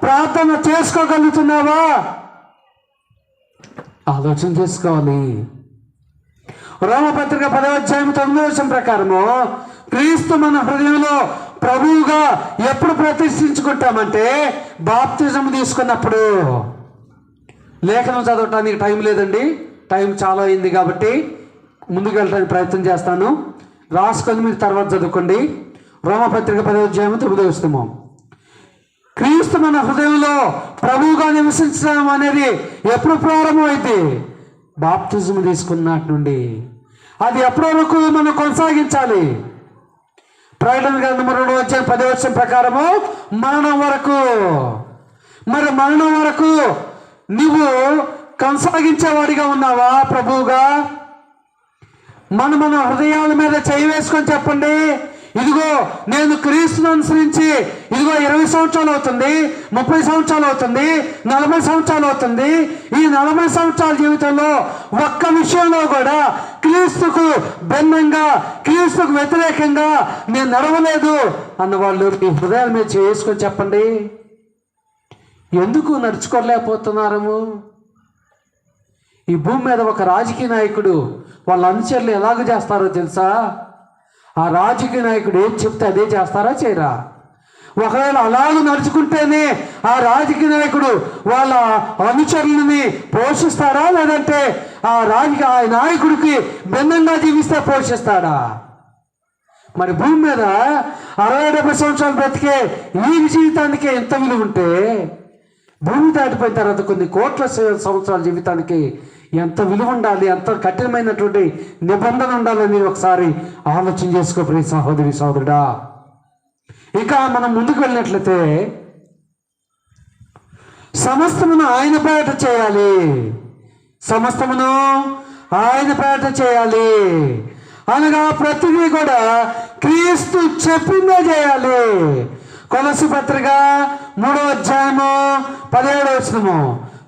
ప్రార్థన చేసుకోగలుగుతున్నావా? ఆలోచన చేసుకోవాలి. రోమపత్రిక 10వ అధ్యాయం 9వ వచనం ప్రకారము క్రీస్తు మన హృదయంలో ప్రభువుగా ఎప్పుడు ప్రతిష్ఠించుకుంటామంటే బాప్తిజం తీసుకున్నప్పుడు. లేఖనం చదవటానికి టైం లేదండి, టైం చాలా అయింది కాబట్టి ముందుకు వెళ్ళడానికి ప్రయత్నం చేస్తాను. రాసుకొని మీరు తర్వాత చదువుకోండి. రోమపత్రిక 10వ అధ్యాయం 9వ వచనం. క్రీస్తు మన హృదయంలో ప్రభువుగా నివసించడం అనేది ఎప్పుడు ప్రారంభమైంది? బాప్తిజం తీసుకున్నట్టు నుండి. అది ఎప్పటి వరకు మనం కొనసాగించాలి? ప్రకటన గ్రంథం 2వ అధ్యాయం 10వ వచనం ప్రకారము మరణం వరకు. మరి మరణం వరకు నువ్వు కొనసాగించేవాడిగా ఉన్నావా ప్రభువుగా? మన హృదయాల మీద చేయి వేసుకొని చెప్పండి, ఇదిగో నేను క్రీస్తును అనుసరించి ఇదిగో 20 సంవత్సరాలు అవుతుంది, 30 సంవత్సరాలు అవుతుంది, 40 సంవత్సరాలు అవుతుంది. ఈ 40 సంవత్సరాల జీవితంలో ఒక్క విషయంలో కూడా క్రీస్తుకు భిన్నంగా, క్రీస్తుకు వ్యతిరేకంగా నేను నడవలేదు అన్నవాళ్ళు మీ హృదయాల మీద చేసుకొని చెప్పండి. ఎందుకు నడుచుకోలేకపోతున్నాము? ఈ భూమి మీద ఒక రాజకీయ నాయకుడు వాళ్ళ అనుచరులు ఎలాగ చేస్తారో తెలుసా? ఆ రాజకీయ నాయకుడు ఏం చెప్తే అదే చేస్తారా, చేయరా? ఒకవేళ అలాగ నడుచుకుంటేనే ఆ రాజకీయ నాయకుడు వాళ్ళ అనుచరులని పోషిస్తారా, లేదంటే ఆ నాయకుడికి భిన్నంగా జీవిస్తే పోషిస్తాడా? మరి భూమి మీద 60-70 సంవత్సరాలు బ్రతికే ఈ జీవితానికి ఎంత విలువ ఉంటే భూమి దాటిపోయిన తర్వాత కొన్ని కోట్ల సంవత్సరాల జీవితానికి ఎంత విలువ ఉండాలి, ఎంత కఠినమైనటువంటి నిబంధన ఉండాలని ఒకసారి ఆలోచన చేసుకో ప్రియ సహోదరి సహోదరుడా. ఇక మనం ముందుకు వెళ్ళినట్లయితే సమస్తమును ఆయన పేరట చేయాలి. సమస్తమును ఆయన పేరట చేయాలి అనగా ప్రతిదీ కూడా క్రీస్తు చెప్పిందే చేయాలి. కొలస్సీ పత్రిక 3వ అధ్యాయము 17వ వచనము.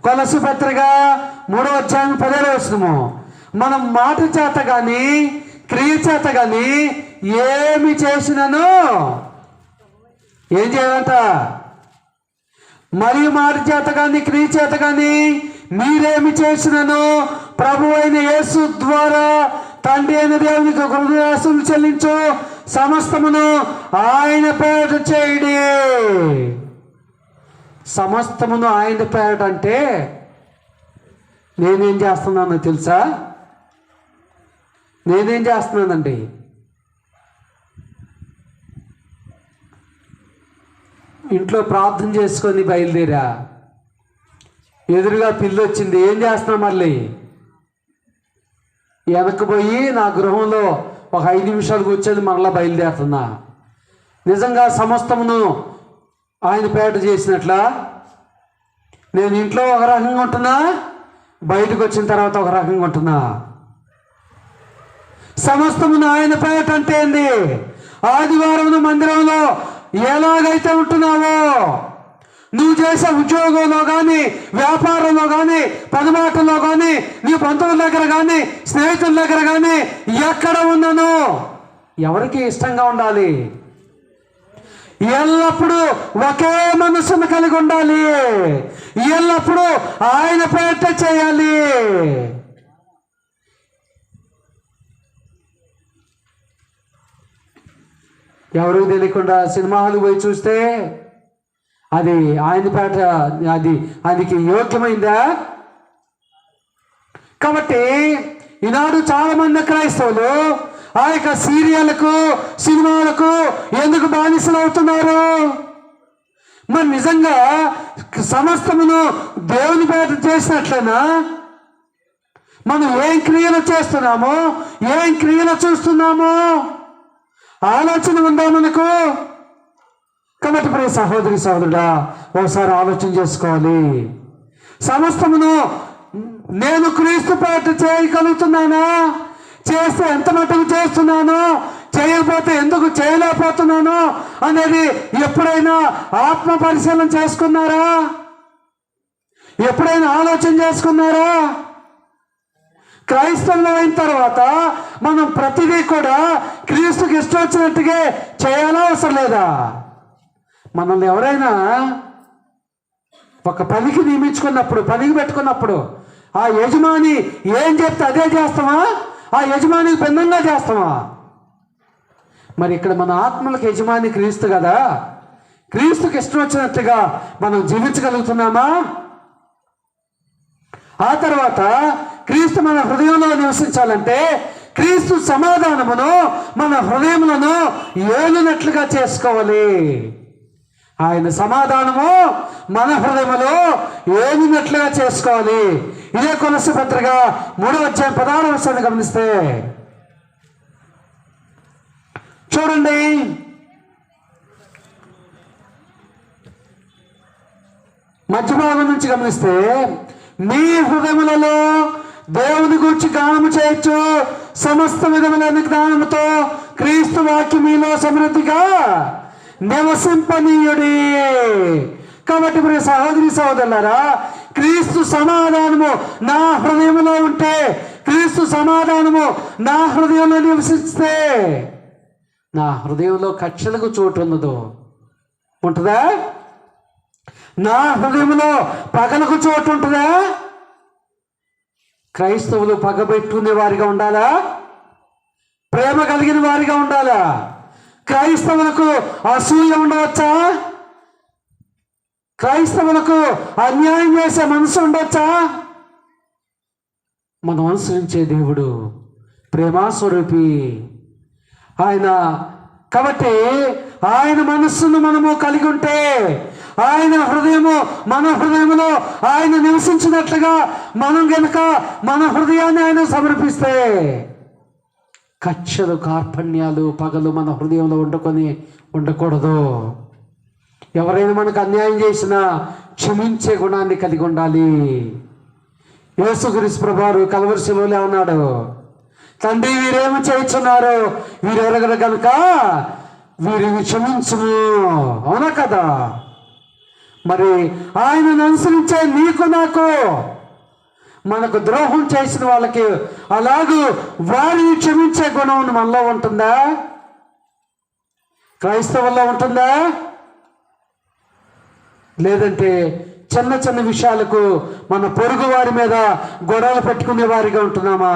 కొలస్సీ పత్రిక 3వ అధ్యాయం 17వ వచనము. మనం మాట చేత కానీ క్రియ చేత కానీ ఏమి చేసినను ఏం చేయాలంట? మరియు మాట చేత కానీ క్రియ చేత కానీ మీరేమి చేసినను ప్రభు అయిన యేసు ద్వారా తండ్రి అయిన దేవునికి కృతజ్ఞతాస్తుతులు చెల్లించు సమస్తమును ఆయన పేరట చేయుడి. సమస్తమును ఆయన పేరట అంటే నేనేం చేస్తున్నానో తెలుసా? నేనేం చేస్తున్నానండి? ఇంట్లో ప్రార్థన చేసుకొని బయలుదేరా, ఎదురుగా పిల్లి వచ్చింది, ఏం చేస్తున్నా? మళ్ళీ వెనక్కిపోయి నా గృహంలో ఒక 5 నిమిషాలు కూర్చొని మరలా బయలుదేరుతున్నా. నిజంగా సమస్తమును ఆయన పేరట చేసినట్లా? నేను ఇంట్లో ఒక రకంగా ఉంటున్నా, బయటకు వచ్చిన తర్వాత ఒక రకంగా ఉంటున్నా. సమస్తమును ఆయన పేట అంటే ఏంది? ఆదివారం మందిరంలో ఎలాగైతే ఉంటున్నావో, నువ్వు చేసే ఉద్యోగంలో కానీ, వ్యాపారంలో కానీ, పనిమాటల్లో కానీ, నీ బంధువుల దగ్గర కానీ, స్నేహితుల దగ్గర కానీ, ఎక్కడ ఉన్నాను ఎవరికి ఇష్టంగా ఉండాలి? ఎల్లప్పుడూ ఒకే మనసును కలిగి ఉండాలి. ఎల్లప్పుడూ ఆయన పేట చేయాలి. ఎవరికి తెలియకుండా సినిమా హాల్ పోయి చూస్తే అది ఆయన పేట, అదికి యోగ్యమైందా? కాబట్టి ఈనాడు చాలా మంది క్రైస్తవులు ఆ యొక్క సీరియల్కు, సినిమాలకు ఎందుకు బానిసలు అవుతున్నారు? మరి నిజంగా సమస్తమును దేవుని పేట చేసినట్లేనా? మనం ఏం క్రియలు చేస్తున్నామో, ఏం క్రియలు చూస్తున్నామో ఆలోచన ఉందా మనకు? కాబట్టి ప్రియ సహోదరి సహోదరుడా, ఒకసారి ఆలోచన చేసుకోవాలి. సమస్తమును నేను క్రీస్తు పేట చేయగలుగుతున్నానా? చేస్తే ఎంత మటుకు చేస్తున్నాను, చేయకపోతే ఎందుకు చేయలేకపోతున్నాను అనేది ఎప్పుడైనా ఆత్మ పరిశీలన చేసుకున్నారా? ఎప్పుడైనా ఆలోచన చేసుకున్నారా? క్రైస్తవులు అయిన తర్వాత మనం ప్రతిదీ కూడా క్రీస్తుకి ఇష్టం వచ్చినట్టుగా చేయాలా, అవసరం లేదా? మనల్ని ఎవరైనా ఒక పనికి నియమించుకున్నప్పుడు, పనికి పెట్టుకున్నప్పుడు ఆ యజమాని ఏం చెప్తే అదే చేస్తామా? ఆ యజమానికి భిన్నంగా చేస్తామా? మరి ఇక్కడ మన ఆత్మలకు యజమాని క్రీస్తు కదా. క్రీస్తుకి ఇష్టం వచ్చినట్టుగా మనం జీవించగలుగుతున్నామా? ఆ తర్వాత క్రీస్తు మన హృదయంలో నివసించాలంటే క్రీస్తు సమాధానమును మన హృదయములను ఏలునట్లుగా చేసుకోవాలి. ఆయన సమాధానము మన హృదయములో ఏలినట్లుగా చేసుకోవాలి. ఇదే కొలస్సీ పత్రిక 3:16 గమనిస్తే చూడండి. మధ్య భాగం నుంచి గమనిస్తే, మీ హృదయములలో దేవుని గురించి గానము చేయొచ్చు, సమస్త విధములైన జ్ఞానముతో క్రీస్తు వాక్యం మీలో సమృద్ధిగా నివసింపనీయుడి. కాబట్టి ప్రియ సహోదరి సహోదరులారా, క్రీస్తు సమాధానము నా హృదయంలో ఉంటే, క్రీస్తు సమాధానము నా హృదయంలో నివసిస్తే నా హృదయంలో కక్షలకు చోటు ఉన్నదో ఉంటుందా? నా హృదయంలో పగలకు చోటు ఉంటుందా? క్రైస్తవులు పగబెట్టుకునే వారిగా ఉండాలా? ప్రేమ కలిగిన వారిగా ఉండాలా? క్రైస్తవులకు అసూయ ఉండవచ్చా? క్రైస్తవులకు అన్యాయం చేసే మనసు ఉండవచ్చా? మనం అనుసరించే దేవుడు ప్రేమాస్వరూపి ఆయన. కాబట్టి ఆయన మనస్సును మనము కలిగి ఉంటే, ఆయన హృదయము మన హృదయంలో ఆయన నివసించినట్లుగా మనం గనుక మన హృదయాన్ని ఆయన సమర్పిస్తే, కక్షలు, కార్పణ్యాలు, పగలు మన హృదయంలో ఉండకూడదు. ఎవరైనా మనకు అన్యాయం చేసినా క్షమించే గుణాన్ని కలిగి ఉండాలి. యేసుక్రీస్తు ప్రభువారు కల్వరి శిలువలో ఉన్నాడు, తండ్రి వీరేమి చేస్తున్నారు, వీరెరగరు కనుక వీరిని క్షమించుము. అవునా కదా? మరి ఆయనను అనుసరించే నీకు నాకు, మనకు ద్రోహం చేసిన వాళ్ళకి అలాగూ వారిని క్షమించే గుణం మనలో ఉంటుందా? క్రైస్తవుల్లో ఉంటుందా? లేదంటే చిన్న చిన్న విషయాలకు మన పొరుగు వారి మీద గొడవలు పెట్టుకునే వారిగా ఉంటున్నామా?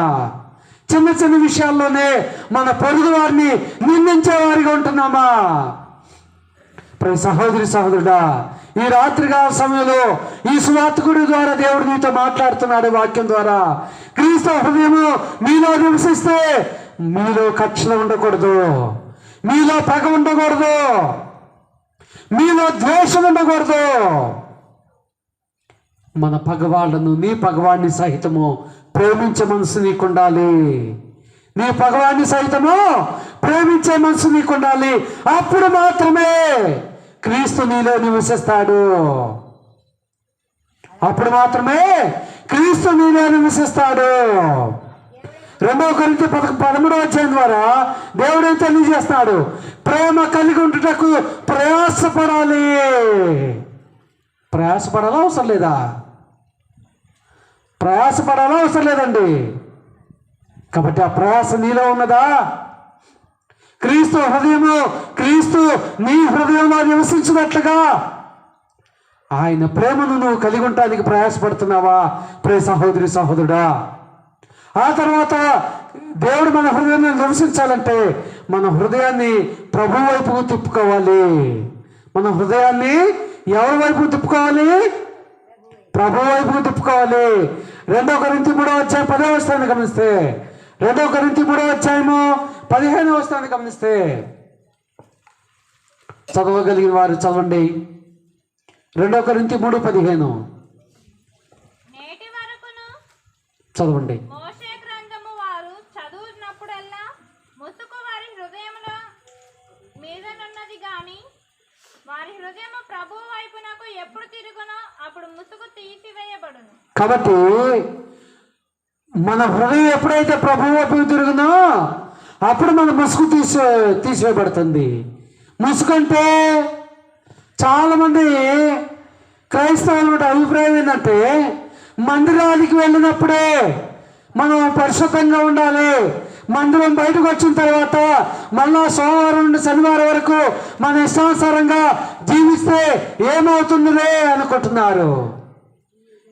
చిన్న చిన్న విషయాల్లోనే మన పొరుగు వారిని నిందించే వారిగా ఉంటున్నామా? సహోదరి సహోదరుడా, ఈ రాత్రికాల సమయంలో ఈ సువార్తికుడి ద్వారా దేవుడు నీతో మాట్లాడుతున్నాడు వాక్యం ద్వారా. క్రీస్తు హృదయము మీలో నివసిస్తే మీలో కక్షలు ఉండకూడదు, మీలో పగ ఉండకూడదు, మీలో ద్వేషం ఉండకూడదు. మన పగవాళ్లను, నీ పగవాడిని సహితము ప్రేమించే మనసు నీకుండాలి. నీ పగవాడిని సహితము ప్రేమించే మనసు నీకుండాలి. అప్పుడు మాత్రమే క్రీస్తు నీలో నివసిస్తాడు. అప్పుడు మాత్రమే క్రీస్తు నీలో నివసిస్తాడు. 2 కొరింథీ 13వ అధ్యాయం ద్వారా దేవుడు ఏం తెలియజేస్తున్నాడు? ప్రేమ కలిగి ఉండుటకు ప్రయాసపడాలి. ప్రయాసపడాలా అవసరం లేదా? ప్రయాసపడాలా అవసరం లేదండి. కాబట్టి ఆ ప్రయాస నీలో ఉన్నదా? క్రీస్తు నీ హృదయంలో నివసించినట్లుగా ఆయన ప్రేమను నువ్వు కలిగి ఉండటానికి ప్రయాసపడుతున్నావా ప్రియ సహోదరి సహోదరుడా? ఆ తర్వాత దేవుడు మన హృదయాన్ని నివసించాలంటే మన హృదయాన్ని ప్రభు వైపుకు తిప్పుకోవాలి. మన హృదయాన్ని ఎవరి వైపు తిప్పుకోవాలి? ప్రభు వైపుకు తిప్పుకోవాలి. 2 కొరింథీ 3వ అధ్యాయం 10వ వచనాన్ని గమనిస్తే, 2 కొరింథీ 3వ అధ్యాయము 15వ వచనాన్ని గమనిస్తే, చదవగలిగిన వారు చదవండి. 2 కొరింథీ 3:15 నేటి వరకును చదవండి. మోషే గ్రంథము వారు చదువునప్పుడల్లా ముసుకు వారి హృదయముల మీదనున్నది గాని వారి హృదయము ప్రభువు వైపునకు ఎప్పుడు తిరుగునో అప్పుడు ముసుగు తీసివేయబడును. కాబట్టి మన హృదయం ఎప్పుడైతే ప్రభువు వైపు తిరుగునో అప్పుడు మన ముసుగు తీసివేయబడుతుంది. ముసుగు అంటే చాలామంది క్రైస్తవుల అభిప్రాయం ఏంటంటే మందిరానికి వెళ్ళినప్పుడే మనం పరిశుద్ధంగా ఉండాలి, మందిరం బయటకు వచ్చిన తర్వాత మళ్ళా సోమవారం నుండి శనివారం వరకు మన ఇష్టానుసారంగా జీవిస్తే ఏమవుతుందిలే అనుకుంటున్నారు.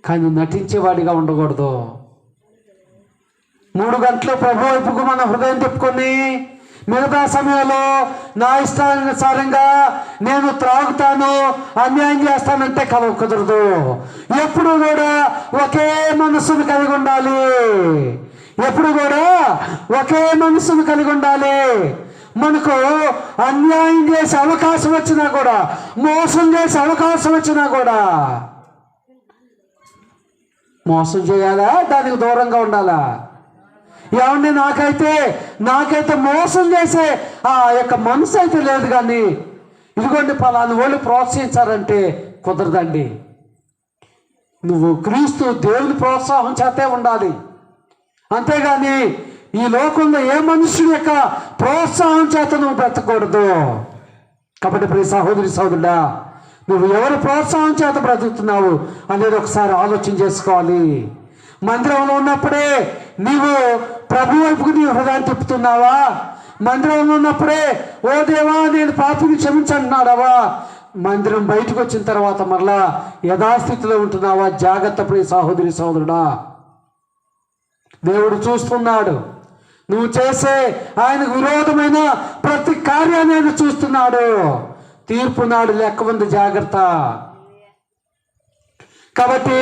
కానీ నటించేవాడిగా ఉండకూడదు. 3 గంటలు ప్రభు వైపుకు మన హృదయం తిప్పుకొని మిగతా సమయంలో నా ఇష్టానుసారంగా నేను త్రాగుతాను, అన్యాయం చేస్తానంటే కుదరదు. ఎప్పుడు కూడా ఒకే మనస్సును కలిగి ఉండాలి. ఎప్పుడు కూడా ఒకే మనస్సును కలిగి ఉండాలి. మనకు అన్యాయం చేసే అవకాశం వచ్చినా కూడా, మోసం చేసే అవకాశం వచ్చినా కూడా మోసం చేయాలా, దానికి దూరంగా ఉండాలా? ఏమండి, నాకైతే మోసం చేసే ఆ యొక్క మనసు అయితే లేదు, కానీ ఇదిగోండి పలానా వాళ్ళు ప్రోత్సహించారంటే కుదరదండి. నువ్వు క్రీస్తు దేవుని ప్రోత్సాహం చేతే ఉండాలి, అంతేగాని ఈ లోకంలో ఏ మనుషుని యొక్క ప్రోత్సాహం చేత నువ్వు బ్రతకూడదు. కాబట్టి ప్రియ సహోదరి సహోదరుడా, నువ్వు ఎవరి ప్రోత్సాహం చేత బ్రతుకుతున్నావు అనేది ఒకసారి ఆలోచన చేసుకోవాలి. మందిరంలో ఉన్నప్పుడే నీవు ప్రభు వైపుకు నీ హృదయాన్ని తిప్పుతున్నావా? మందిరంలో ఉన్నప్పుడే ఓ దేవా నేను పాపిని క్షమించంటున్నావా? మందిరం బయటకు వచ్చిన తర్వాత మరలా యథాస్థితిలో ఉంటున్నావా? జాగ్రత్త ప్రియ సహోదరి సహోదరుడా, దేవుడు చూస్తున్నాడు. నువ్వు చేసే ఆయనకు విరోధమైన ప్రతి కార్యాన్ని ఆయన చూస్తున్నాడు. తీర్పు నాడు లెక్క ఉంది, జాగ్రత్త. కాబట్టి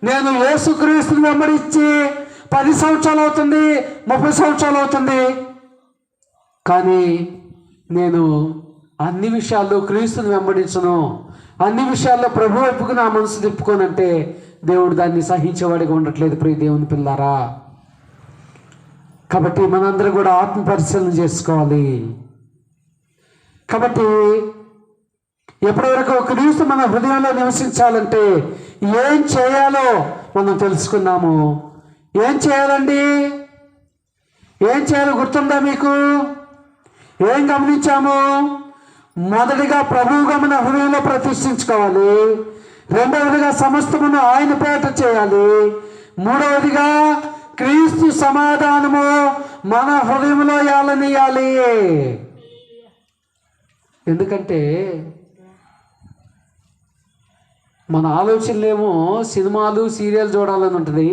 నేను యేసుక్రీస్తుని వెంబడించి 10 సంవత్సరాలు అవుతుంది, 30 సంవత్సరాలు అవుతుంది, కానీ నేను అన్ని విషయాల్లో క్రీస్తుని వెంబడించను, అన్ని విషయాల్లో ప్రభు వైపుకు నా మనసు తిప్పుకోనంటే దేవుడు దాన్ని సహించేవాడిగా ఉండట్లేదు ప్రియ దేవుని పిల్లారా. కాబట్టి మనందరం కూడా ఆత్మ పరిశీలన చేసుకోవాలి. కాబట్టి ఎప్పటివరకు క్రీస్తు మన హృదయంలో నివసించాలంటే ఏం చేయాలో మనం తెలుసుకున్నాము. ఏం చేయాలండి? ఏం చేయాలో గుర్తుందా మీకు? ఏం గమనించాము? మొదటిగా ప్రభువుగా మన హృదయంలో ప్రతిష్ఠించుకోవాలి. రెండవదిగా సమస్తమును ఆయన పేట చేయాలి. మూడవదిగా క్రీస్తు సమాధానము మన హృదయంలో ఏలనీయాలి. ఎందుకంటే మన ఆలోచనలేమో సినిమాలు సీరియల్ చూడాలని ఉంటుంది,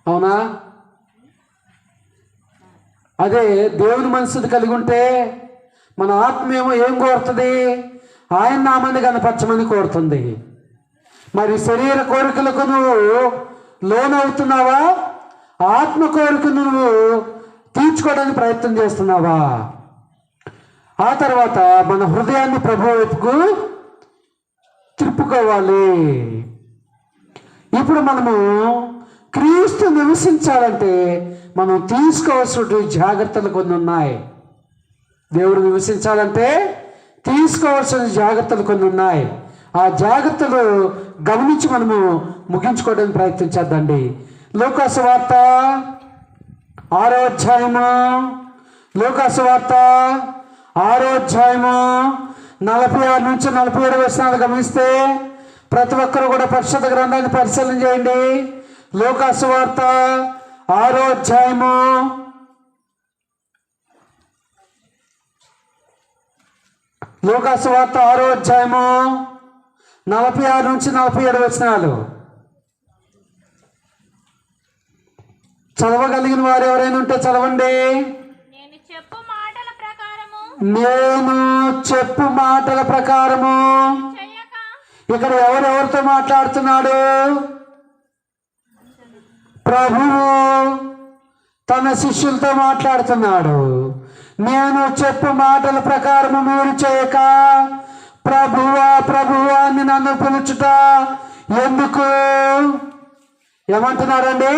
అవునా? అదే దేవుని మనసుది కలిగి ఉంటే మన ఆత్మేమో ఏం కోరుతుంది? ఆయన నామాన్ని కనపరచమని కోరుతుంది. మరి శరీర కోరికలకు నువ్వు లోనవుతున్నావా? ఆత్మ కోరికను నువ్వు తీర్చుకోవడానికి ప్రయత్నం చేస్తున్నావా? ఆ తర్వాత మన హృదయాన్ని ప్రభు వైపుకు తిప్పుకోవాలి. ఇప్పుడు మనము క్రీస్తు నివసించాలంటే మనం తీసుకోవాల్సిన జాగ్రత్తలు కొన్ని ఉన్నాయి. దేవుడు నివసించాలంటే తీసుకోవాల్సిన జాగ్రత్తలు కొన్ని ఉన్నాయి. ఆ జాగ్రత్తలు గమనించి మనము ముగించుకోవడానికి ప్రయత్నం చేద్దండి. లూకాసు వార్త 6వ అధ్యాయము, లూకాసు వార్త 6వ అధ్యాయము 46 నుంచి 47 వచనాలు గమనిస్తే ప్రతి ఒక్కరు కూడా పరిశుద్ధ గ్రంథాన్ని పరిశీలన చేయండి. లూకాసు వార్త 6వ అధ్యాయము 6వ అధ్యాయము 46 నుంచి 47 వచనాలు. చదవగలిగిన వారు ఎవరైనా ఉంటే చదవండి. నేను చెప్పు మాటల ప్రకారము చేయక. ఇక్కడ ఎవరెవరితో మాట్లాడుతున్నాడు? ప్రభువు తన శిష్యులతో మాట్లాడుతున్నాడు. నేను చెప్పు మాటల ప్రకారము మీరు చేయక ప్రభువా ప్రభువా అని నన్ను పిలుచుట ఎందుకు? ఏమంటున్నారండి?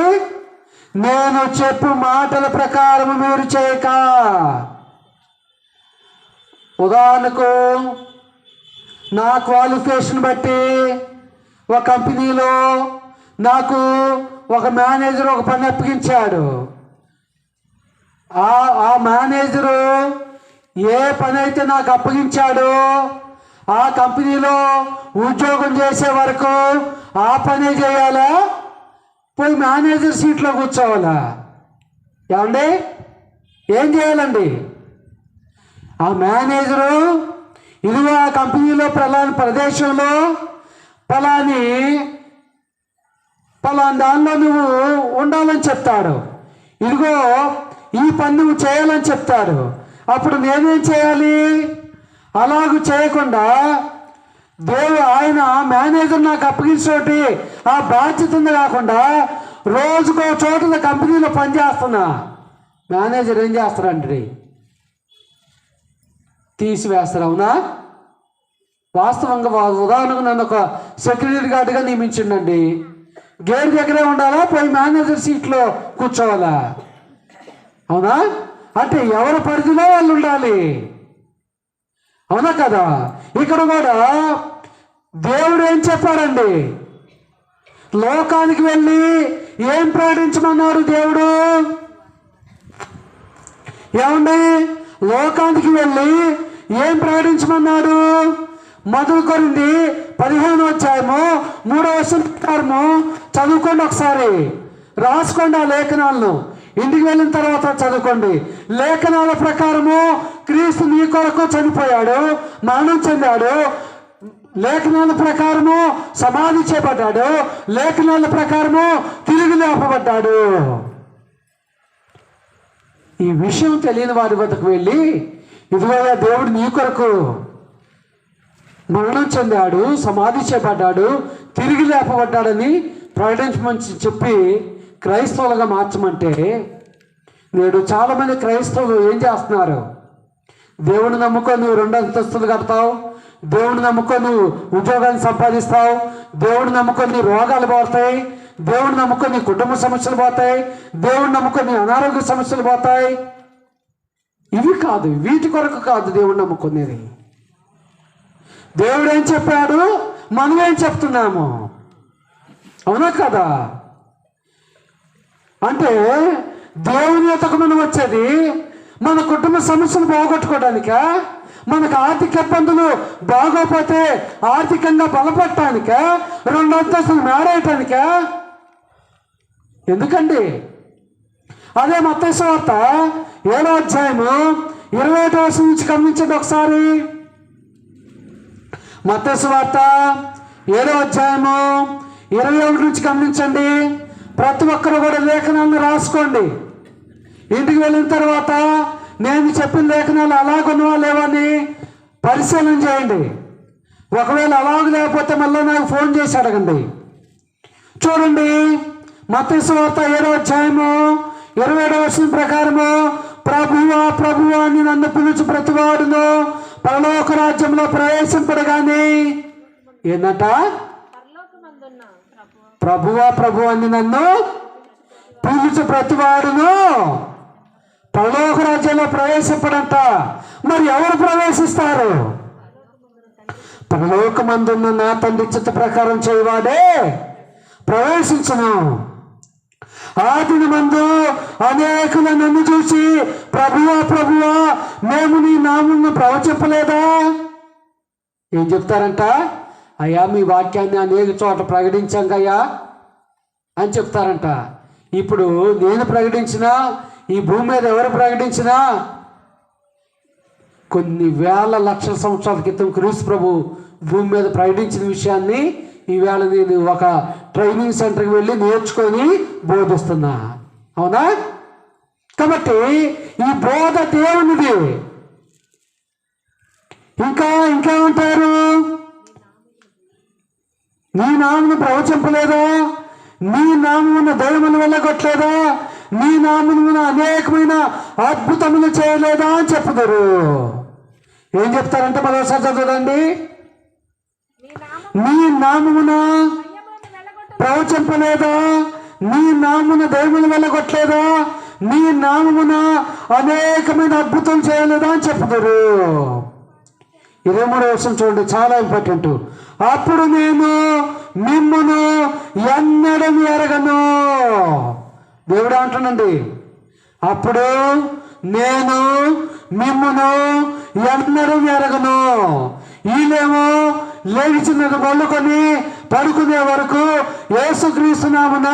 నేను చెప్పు మాటల ప్రకారము మీరు చేయక. ఉదాహరణకు నా క్వాలిఫికేషన్ బట్టి ఒక కంపెనీలో నాకు ఒక మేనేజర్ ఒక పని అప్పగించాడు. ఆ మేనేజరు ఏ పని అయితే నాకు అప్పగించాడో ఆ కంపెనీలో ఉద్యోగం చేసే వరకు ఆ పనే చేయాలా, పోయి మేనేజర్ సీట్లో కూర్చోవాలా? ఏమండి, ఏం చేయాలండి? ఆ మేనేజరు ఇదిగో ఆ కంపెనీలో పలాని ప్రదేశంలో పలాని దానిలో నువ్వు ఉండాలని చెప్తాడు. ఇదిగో ఈ పని నువ్వు చేయాలని చెప్తాడు. అప్పుడు నేనేం చేయాలి? అలాగూ చేయకుండా ఆయన మేనేజర్ నాకు అప్పగించోటి ఆ బాధ్యత ఉంది కాకుండా రోజుకో చోట కంపెనీలో పనిచేస్తున్నా మేనేజర్ ఏం చేస్తారంటే తీసివేస్తారు. అవునా? వాస్తవంగా ఉదాహరణకు నన్ను ఒక సెక్యూరిటీ గార్డుగా నియమించిండండి. గేట్ దగ్గరే ఉండాలా, పోయి మేనేజర్ సీట్లో కూర్చోవాలా? అవునా? అంటే ఎవరి పరిధిలో వాళ్ళు ఉండాలి. అవునా కదా? ఇక్కడ కూడా దేవుడు ఏం చెప్పాడండి? లోకానికి వెళ్ళి ఏం ప్రకటించమన్నాడు దేవుడు? ఏమండి, లోకానికి వెళ్ళి ఏం ప్రకటించమన్నాడు? మొదలు కొరింది 15వ అధ్యాయము 3వ వచనము చదువుకోండి, ఒకసారి రాసుకోండి. ఆ లేఖనాలను ఇంటికి వెళ్ళిన తర్వాత చదువుకోండి. లేఖనాల ప్రకారము క్రీస్తు నీ కొరకు చనిపోయాడు, మరణం చెందాడు. లేఖనాల ప్రకారము సమాధి చేయబడ్డాడు. లేఖనాల ప్రకారము తిరిగి లేపబడ్డాడు. ఈ విషయం తెలియని వారి వద్దకు వెళ్ళి ఇదిగో దేవుడు నీ కొరకు మరణం చెందాడు, సమాధి చేయబడ్డాడు, తిరిగి లేపబడ్డాడని ప్రకటించమని చెప్పి క్రైస్తవులుగా మార్చమంటే నేడు చాలామంది క్రైస్తవులు ఏం చేస్తున్నారు? దేవుని నమ్ముకొని నువ్వు 2 అంతస్తులు కడతావు, దేవుని నమ్ముకొని నువ్వు ఉద్యోగాన్ని సంపాదిస్తావు, దేవుని నమ్ముకొని నీ రోగాలు పోతాయి, దేవుని నమ్ముకొని నీ కుటుంబ సమస్యలు పోతాయి, దేవుని నమ్ముకొని నీ అనారోగ్య సమస్యలు పోతాయి. ఇవి కాదు, వీటి కొరకు కాదు దేవుని నమ్ముకునేది. దేవుడు ఏం చెప్పాడు, మనం ఏం చెప్తున్నాము? అవునా కదా? అంటే దేవుని యొద్దకు మనం వచ్చేది మన కుటుంబ సమస్యలు పోగొట్టుకోవడానికా? మనకు ఆర్థిక ఇబ్బందులు బాగోపోతే ఆర్థికంగా బలపడటానికా? 2 అంతస్తులు మేడేయటానికా? ఎందుకండి? అదే మత్తయి సువార్త 7వ అధ్యాయము 21వ వచనం నుంచి గమనించండి ఒకసారి. మత్తయి సువార్త 7వ అధ్యాయము 21 నుంచి గమనించండి. ప్రతి ఒక్కరు కూడా లేఖనాలను రాసుకోండి. ఇంటికి వెళ్ళిన తర్వాత నేను చెప్పిన లేఖనాలు అలాగున్నవా లేవని పరిశీలన చేయండి. ఒకవేళ అలాగ లేకపోతే మళ్ళీ నాకు ఫోన్ చేసి అడగండి. చూడండి, మత్తయి సువార్త 7వ అధ్యాయము 27వ వచనం ప్రకారము ప్రభువా ప్రభువా అని నన్ను పిలుచు ప్రతివాడును పరలోక రాజ్యంలో ప్రవేశింపడగానే ఏంటంట? ప్రభువా ప్రభువా అని నన్ను పిలుచు ప్రతివాడును పరలోక రాజ్యంలో ప్రవేశింపడంట. మరి ఎవరు ప్రవేశిస్తారు? పరలోకమందున్న నా తండ్రి చిత్త ప్రకారం చేయవాడే ప్రవేశించును. ఆ దినమందు అనేకులు నన్ను చూసి, ప్రభువా ప్రభువా, మేము నీ నామమును ప్రవచింపలేదా? ఏం చెప్తారంట? అయ్యా, మీ వాక్యాన్ని అనేక చోట ప్రకటించాం కయ్యా అని చెప్తారంట. ఇప్పుడు నేను ప్రకటించినా, ఈ భూమి మీద ఎవరు ప్రకటించినా, కొన్ని వేల లక్షల సంవత్సరాల క్రితం క్రీస్తు ప్రభు భూమి మీద ప్రకటించిన విషయాన్ని ఈవేళ నేను ఒక ట్రైనింగ్ సెంటర్కి వెళ్ళి నేర్చుకొని బోధిస్తున్నా. అవునా? కాబట్టి ఈ బోధ దేవునిది. ఇంకేమంటారు? నీ నామమును ప్రవచింపలేదా? నీ నామమున దయ్యములు వెళ్ళగొట్టలేదా? నీ నామమున అనేకమైన అద్భుతములు చేయలేదా అని చెప్పుతారు. ఏం చెప్తారంటే మరోసారి చదవండి. నీ నామమున ప్రవచింపలేదా? నీ నామమున దయ్యములు వెళ్ళగొట్టలేదా? నీ నామమున అనేకమైన అద్భుతం చేయలేదా అని చెప్పుతారు. 23వ వచనం చూడండి, చాలా ఇంపార్టెంట్. అప్పుడు నేను మిమ్మును ఎన్నడూ ఎరగను. దేవుడు అంటున్నాండి, అప్పుడు నేను మిమ్మును ఎన్నడూ ఎరగను. వీళ్ళేమో లేచినది మొదలుకొని పడుకునే వరకు యేసుక్రీస్తు నామమున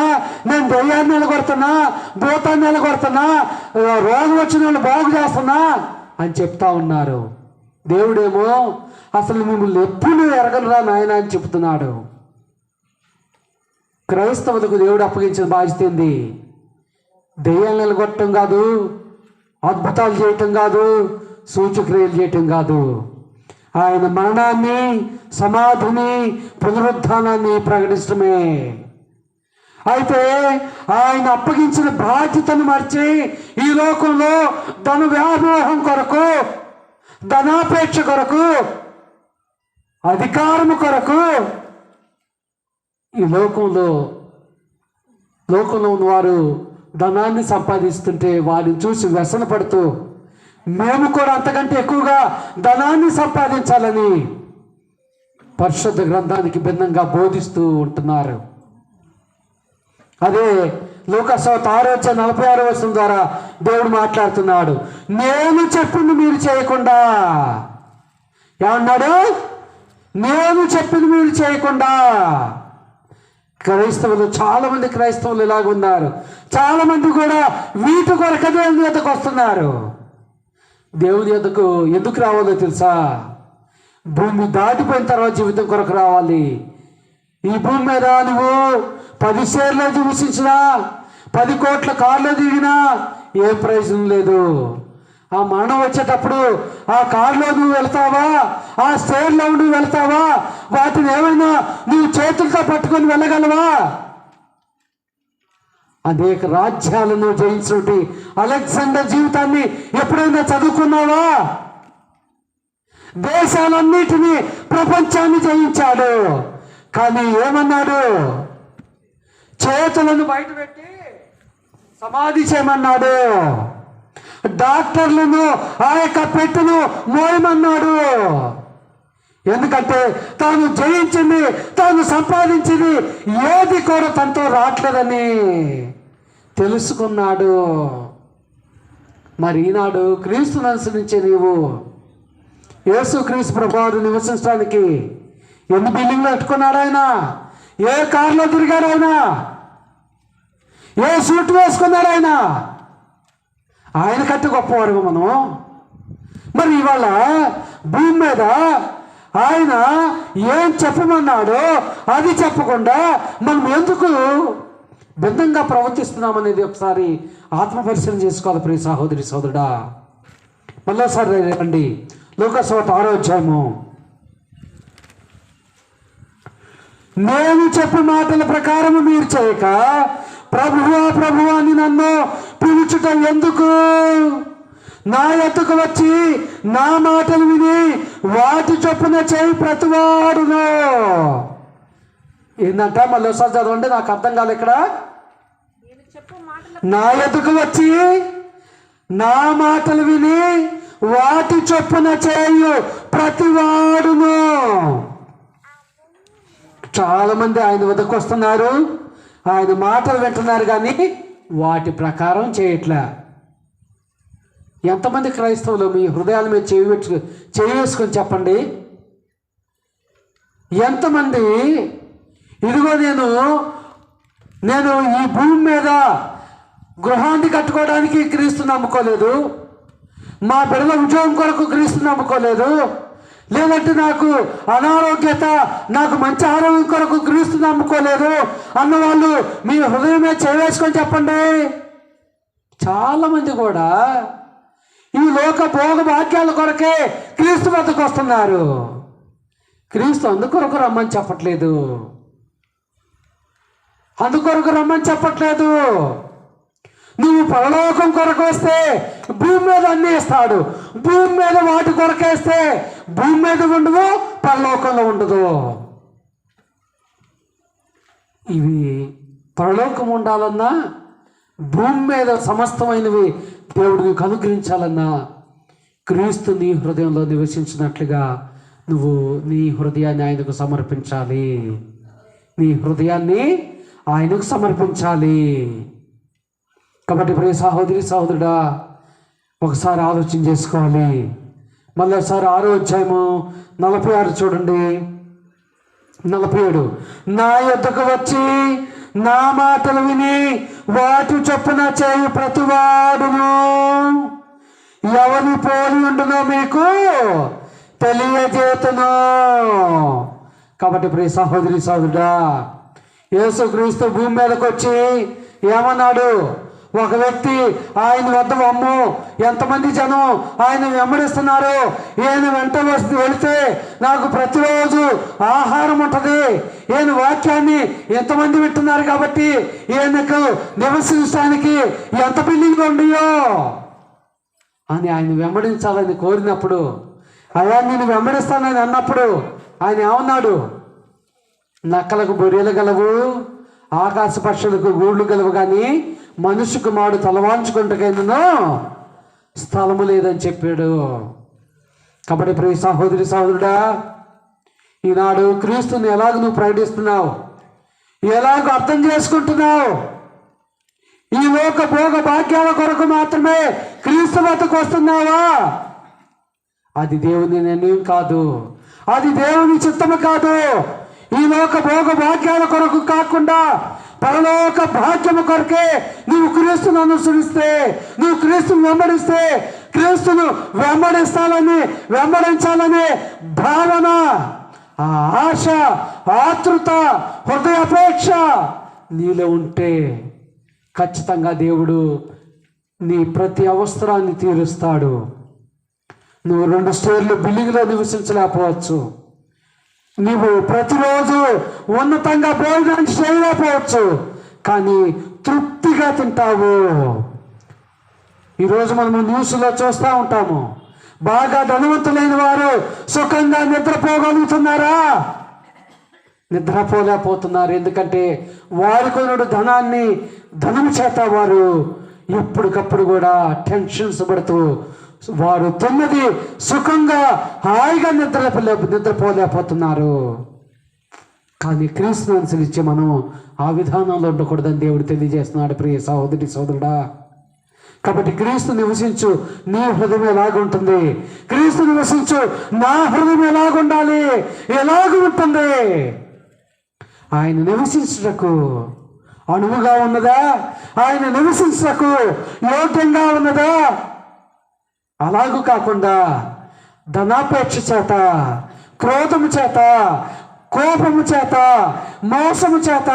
నేను దయ్యాన్ని నిలగొడుతున్నా, భూతాన్ని నిలగొడుతున్నా, రోగం వచ్చిన వాళ్ళు బాగు చేస్తున్నా అని చెప్తా ఉన్నారు. దేవుడేమో అసలు మిమ్మల్ని ఎప్పుడు ఎరగనురా నాయన అని చెప్తున్నాడు. క్రైస్తవులకు దేవుడు అప్పగించిన బాధ్యత ఏంది? దెయ్యాలు నిలగొట్టడం కాదు, అద్భుతాలు చేయటం కాదు, సూచక్రియలు చేయటం కాదు. ఆయన మరణాన్ని, సమాధిని, పునరుద్ధానాన్ని ప్రకటించడమే. అయితే ఆయన అప్పగించిన బాధ్యతను మర్చి ఈ లోకంలో ధన వ్యామోహం కొరకు, ధనాపేక్ష కొరకు, అధికారము కొరకు ఈ లోకంలో ఉన్నవారు ధనాన్ని సంపాదిస్తుంటే వారిని చూసి వ్యసన పడుతూ మేము కూడా అంతకంటే ఎక్కువగా ధనాన్ని సంపాదించాలని పరిశుద్ధ గ్రంథానికి భిన్నంగా బోధిస్తూ ఉంటున్నారు. అదే లూకాసు 6:46 ద్వారా దేవుడు మాట్లాడుతున్నాడు. నేను చెప్పింది మీరు చేయకుండా. ఏమన్నాడు? నేను చెప్పింది మీరు చేయకుండా. క్రైస్తవులు, చాలా మంది క్రైస్తవులు ఇలాగున్నారు. చాలా మంది కూడా వీటి కొరకు దేవుని యొద్దకు వస్తున్నారు. దేవుని యొద్దకు ఎందుకు రావాలో తెలుసా? భూమి దాటిపోయిన తర్వాత జీవితం కొరకు రావాలి. ఈ భూమి మీద నువ్వు 10 షేర్లో నివసించినా, 10 కోట్ల కార్లో దిగినా ఏం ప్రయోజనం లేదు. ఆ మరణం వచ్చేటప్పుడు ఆ కారులో నువ్వు వెళ్తావా, ఆ స్టేర్లో నువ్వు వెళ్తావా? వాటిని ఏమైనా నువ్వు చేతులతో పట్టుకొని వెళ్ళగలవా? అనేక రాజ్యాలను జయించినటువంటి అలెగ్జాండర్ జీవితాన్ని ఎప్పుడైనా చదువుకున్నావా? దేశాలన్నిటినీ, ప్రపంచాన్ని జయించాడు. కానీ ఏమన్నాడు? చేతులను బయట పెట్టి సమాధి చేయమన్నాడు. డాక్టర్లను ఆ యొక్క పెట్టును మోయమన్నాడు. ఎందుకంటే తాను జయించింది, తాను సంపాదించింది ఏది కూడా తనతో రావట్లేదని తెలుసుకున్నాడు. మరి ఈనాడు క్రీస్తును అనుసరించే నీవు యేసుక్రీస్తు ప్రభువారు నివసించడానికి ఎన్ని బిల్డింగ్లు పెట్టుకున్నాడు ఆయన? ఏ కారులో తిరిగాడు ఆయన? ఏ సూట్ వేసుకున్నాడు ఆయన? ఆయన కంటే గొప్పవారు మనం. మరి ఇవాళ భూమి మీద ఆయన ఏం చెప్పమన్నాడో అది చెప్పకుండా మనం ఎందుకు భిన్నంగా ప్రవర్తిస్తున్నామనేది ఒకసారి ఆత్మపరిశీలన చేసుకోవాలి. ప్రియ సహోదరి సోదరుడా, మళ్ళీసారి రండి. లూకాసు 6:6 నేను చెప్పే మాటల ప్రకారము మీరు చేయక ప్రభువా ప్రభువా అని నన్ను పిలుచుట ఎందుకు? నా ఎత్తుకు వచ్చి నా మాటలు విని వాటి చొప్పున చేయి ప్రతివాడును. ఏంటంటే మళ్ళీ ఒకసారి చదవండి, నాకు అర్థం కాదు ఇక్కడ. నా ఎత్తుకు వచ్చి నా మాటలు విని వాటి చొప్పున చేయు ప్రతివాడును. చాలా మంది ఆయన వద్దకు వస్తున్నారు, ఆయన మాటలు వింటున్నారు, కానీ వాటి ప్రకారం చేయట్లే. ఎంతమంది క్రైస్తవులు మీ హృదయాల మీద చేయి వేసుకొని చెప్పండి. ఎంతమంది ఇదిగో నేను ఈ భూమి మీద గృహాన్ని కట్టుకోవడానికి క్రీస్తు నమ్ముకోలేదు, మా బిడ్డల ఉద్యోగం కొరకు క్రీస్తు నమ్ముకోలేదు, లేదంటే నాకు అనారోగ్యత, నాకు మంచి ఆరోగ్యం కొరకు క్రీస్తు నమ్ముకోలేదు అన్నవాళ్ళు మీ హృదయమే చేవేసుకొని చెప్పండి. చాలామంది కూడా ఈ లోక భోగ భాగ్యాల కొరకే క్రీస్తు వద్దకు వస్తున్నారు. క్రీస్తు అందుకొరకు రమ్మని చెప్పట్లేదు, అందుకొరకు రమ్మని చెప్పట్లేదు. నువ్వు పరలోకం కొరకు వస్తే భూమి మీద అన్నీ ఇస్తాడు, భూమి మీద వాటి కొరకేస్తే భూమి మీద ఉండదు, పరలోకంలో ఉండదు. ఇవి పరలోకం ఉండాలన్నా, భూమి మీద సమస్తమైనవి దేవుడు నీకు అనుగ్రహించాలన్నా క్రీస్తు నీ హృదయంలో నివసించినట్లుగా నువ్వు నీ హృదయాన్ని ఆయనకు సమర్పించాలి, నీ హృదయాన్ని ఆయనకు సమర్పించాలి. కాబట్టి ప్రియ సహోదరి సహోదరుడా, ఒకసారి ఆలోచన చేసుకోవాలి. మళ్ళీ ఒకసారి 6వ అధ్యాయము 46 చూడండి. 47 నా యొద్దకు వచ్చి నా మాటలు విని వాటి చొప్పున చేయు ప్రతివాడును ఎవరిని పోలి ఉండునో మీకు తెలియజేతును. కాబట్టి ప్రియ సహోదరి సహోదరుడా, యేసుక్రీస్తు భూమి మీదకి వచ్చి ఏమన్నాడు? ఒక వ్యక్తి ఆయన వద్ద అమ్ము ఎంతమంది జనం ఆయన వెంబడిస్తున్నారు, ఈయన వెంట వెళితే నాకు ప్రతిరోజు ఆహారం ఉంటుంది, ఈయన వాక్యాన్ని ఎంతమంది వింటున్నారు కాబట్టి ఈయనకు నివసించడానికి ఎంత బిల్డింగ్లు ఉన్నాయో అని ఆయన వెంబడించాలని కోరినప్పుడు, అలా నేను వెంబడిస్తానని అన్నప్పుడు ఆయన ఏమన్నాడు? నక్కలకు బొరియలు గలవు, ఆకాశ పక్షులకు గూళ్ళు గలవు, కానీ మనుషు కుమారుడు తలవాంచుకుంటకైనను స్థలము లేదని చెప్పాడు. కాబట్టి ప్రియ సహోదరి సహోదరుడా, ఈనాడు క్రీస్తుని ఎలాగ నువ్వు ప్రకటిస్తున్నావు, ఎలాగ అర్థం చేసుకుంటున్నావు? ఈ లోక భోగ భాగ్యాల కొరకు మాత్రమే క్రీస్తు వద్దకు వస్తున్నావా? అది దేవుని నిర్ణయం కాదు, అది దేవుని చిత్తము కాదు. ఈ లోక భోగ భాగ్యాల కొరకు కాకుండా పరలోక భాగ్యము కొరకే నువ్వు క్రీస్తును అనుసరిస్తే, నువ్వు క్రీస్తును వెంబడిస్తే, క్రీస్తును వెంబడించాలనే భావన, ఆ ఆశ, ఆతృత, హృదయాపేక్ష నీలో ఉంటే ఖచ్చితంగా దేవుడు నీ ప్రతి అవసరాన్ని తీరుస్తాడు. నువ్వు 2 స్టేర్లు బిల్డింగ్లో నివసించలేకపోవచ్చు, నీవు ప్రతిరోజు ఉన్నతంగా భోజనం చేయలేకపోవచ్చు, కానీ తృప్తిగా తింటావు. ఈరోజు మనము న్యూస్లో చూస్తూ ఉంటాము, బాగా ధనవంతులైన వారు సుఖంగా నిద్రపోగలుగుతున్నారా? నిద్రపోలేకపోతున్నారు. ఎందుకంటే వారి కొనుడు ధనము చేత వారు ఎప్పటికప్పుడు కూడా టెన్షన్స్ పడుతూ వారు తిన్నది సుఖంగా హాయిగా నిద్రపోలేకపోతున్నారు. కానీ క్రీస్తును అనుసరించి మనం ఆ విధానంలో ఉండకూడదని దేవుడు తెలియజేస్తున్నాడు. ప్రియ సహోదరి సహోదరుడా, కాబట్టి క్రీస్తు నివసించు నీ హృదయం ఎలాగుంటుంది? క్రీస్తు నివసించు నా హృదయం ఎలాగుండాలి? ఎలాగ ఉంటుంది? ఆయన నివసించుటకు అనువుగా ఉన్నదా? ఆయన నివసించుటకు యోగ్యంగా ఉన్నదా? అలాగూ కాకుండా ధనాపేక్ష చేత, క్రోధము చేత, కోపము చేత, మోసము చేత,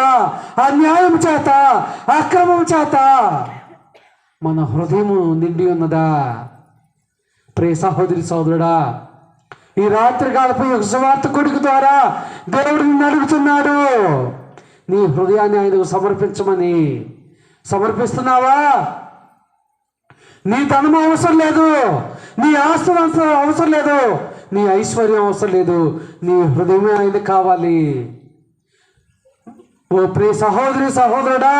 అన్యాయము చేత, అక్రమము చేత మన హృదయము నిండి ఉన్నదా? ప్రియ సహోదరి సహోదరుడా, ఈ రాత్రి కాలపు సువార్త కొడుకు ద్వారా దేవుడు నిన్ను అడుగుతున్నాడు, నీ హృదయాన్ని ఆయనకు సమర్పించమని. సమర్పిస్తున్నావా? నీ ధనం అవసరం లేదు, నీ ఆస్తులు అవసరం లేదు, నీ ఐశ్వర్యం అవసరం లేదు, నీ హృదయమే ఆయన కావాలి. ఓ ప్రియ సహోదరి సహోదరుడా,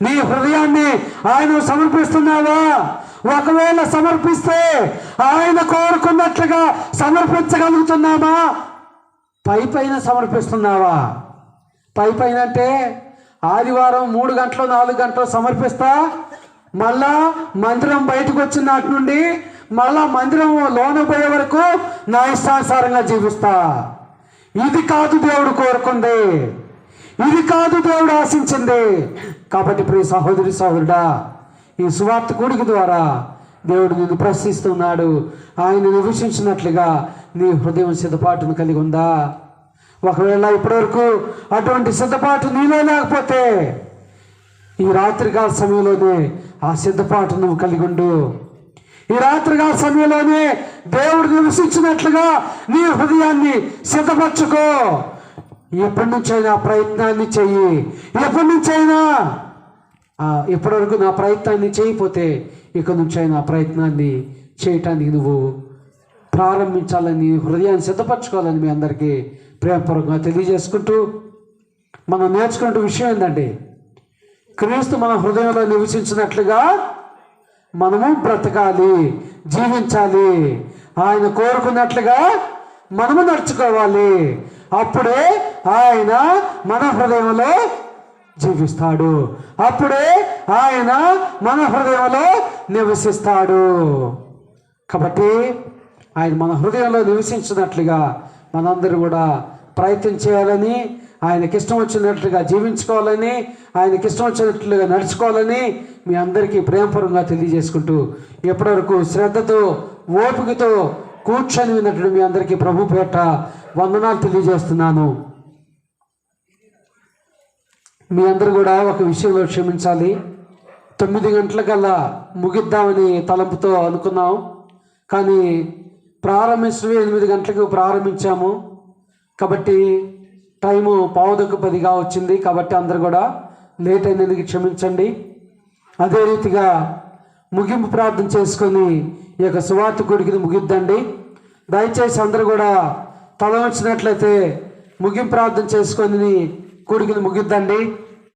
నీ హృదయాన్ని ఆయన సమర్పిస్తున్నావా? ఒకవేళ సమర్పిస్తే ఆయన కోరుకున్నట్లుగా సమర్పించగలుగుతున్నామా? పైన సమర్పిస్తున్నావా? పైన అంటే ఆదివారం 3 గంటలు 4 గంటలు సమర్పిస్తా, మళ్ళా మందిరం బయటకు వచ్చిన నాటి నుండి మళ్ళా మందిరం లోన పోయే వరకు నా ఇష్టానుసారంగా జీవిస్తా. ఇది కాదు దేవుడు కోరుకుంది, ఇది కాదు దేవుడు ఆశించింది. కాబట్టి ప్రియ సహోదరి సహోదరుడా, ఈ సువార్త కూడిక ద్వారా దేవుడు నిన్ను ప్రశ్నిస్తున్నాడు. ఆయన నివసించినట్లుగా నీ హృదయం సిద్ధపాటును కలిగి ఉందా? ఒకవేళ ఇప్పటివరకు అటువంటి సిద్ధపాటు నీలో లేకపోతే ఈ రాత్రికాల సమయంలోనే ఆ సిద్ధపాటు నువ్వు కలిగి ఉండు. ఈ రాత్రికాల సమయంలోనే దేవుడు నివసించినట్లుగా నీ హృదయాన్ని సిద్ధపరచుకో. ఎప్పటి నుంచైనా ప్రయత్నాన్ని చెయ్యి. ఎప్పటి నుంచైనా ఇప్పటివరకు నా ప్రయత్నాన్ని చేయకపోతే ఇక నుంచైనా ప్రయత్నాన్ని చేయటానికి నువ్వు ప్రారంభించాలని, హృదయాన్ని సిద్ధపరచుకోవాలని మీ అందరికీ ప్రేమపూర్వకంగా తెలియజేసుకుంటూ, మనం నేర్చుకునే విషయం ఏంటంటే, క్రీస్తు మన హృదయంలో నివసించినట్లుగా మనము బ్రతకాలి, జీవించాలి. ఆయన కోరుకున్నట్లుగా మనము నడుచుకోవాలి. అప్పుడే ఆయన మన హృదయంలో జీవిస్తాడు. అప్పుడే ఆయన మన హృదయంలో నివసిస్తాడు. కాబట్టి ఆయన మన హృదయంలో నివసించినట్లుగా మనందరూ కూడా ప్రయత్నం చేయాలని, ఆయనకి ఇష్టం వచ్చినట్లుగా జీవించుకోవాలని, ఆయనకి ఇష్టం వచ్చినట్లుగా నడుచుకోవాలని మీ అందరికీ ప్రేమపూర్వకంగా తెలియజేసుకుంటూ, ఎప్పటివరకు శ్రద్ధతో ఓపికతో కూర్చొని విన్నట్లు మీ అందరికీ ప్రభు పేట వందనాలు తెలియజేస్తున్నాను. మీ అందరూ కూడా ఒక విషయంలో క్షమించాలి. 9 గంటలకల్లా ముగిద్దామని తలంపుతో అనుకున్నాం, కానీ ప్రారంభించినవి 8 గంటలకు ప్రారంభించాము. కాబట్టి టైము 9:10గా వచ్చింది. కాబట్టి అందరూ కూడా లేట్ అయినందుకు క్షమించండి. అదే రీతిగా ముగింపు ప్రార్థన చేసుకొని ఈ యొక్క సువార్త కూడికని ముగిద్దండి. దయచేసి అందరూ కూడా తల వంచినట్లయితే ముగింపు ప్రార్థన చేసుకొని కూడికని ముగిద్దండి.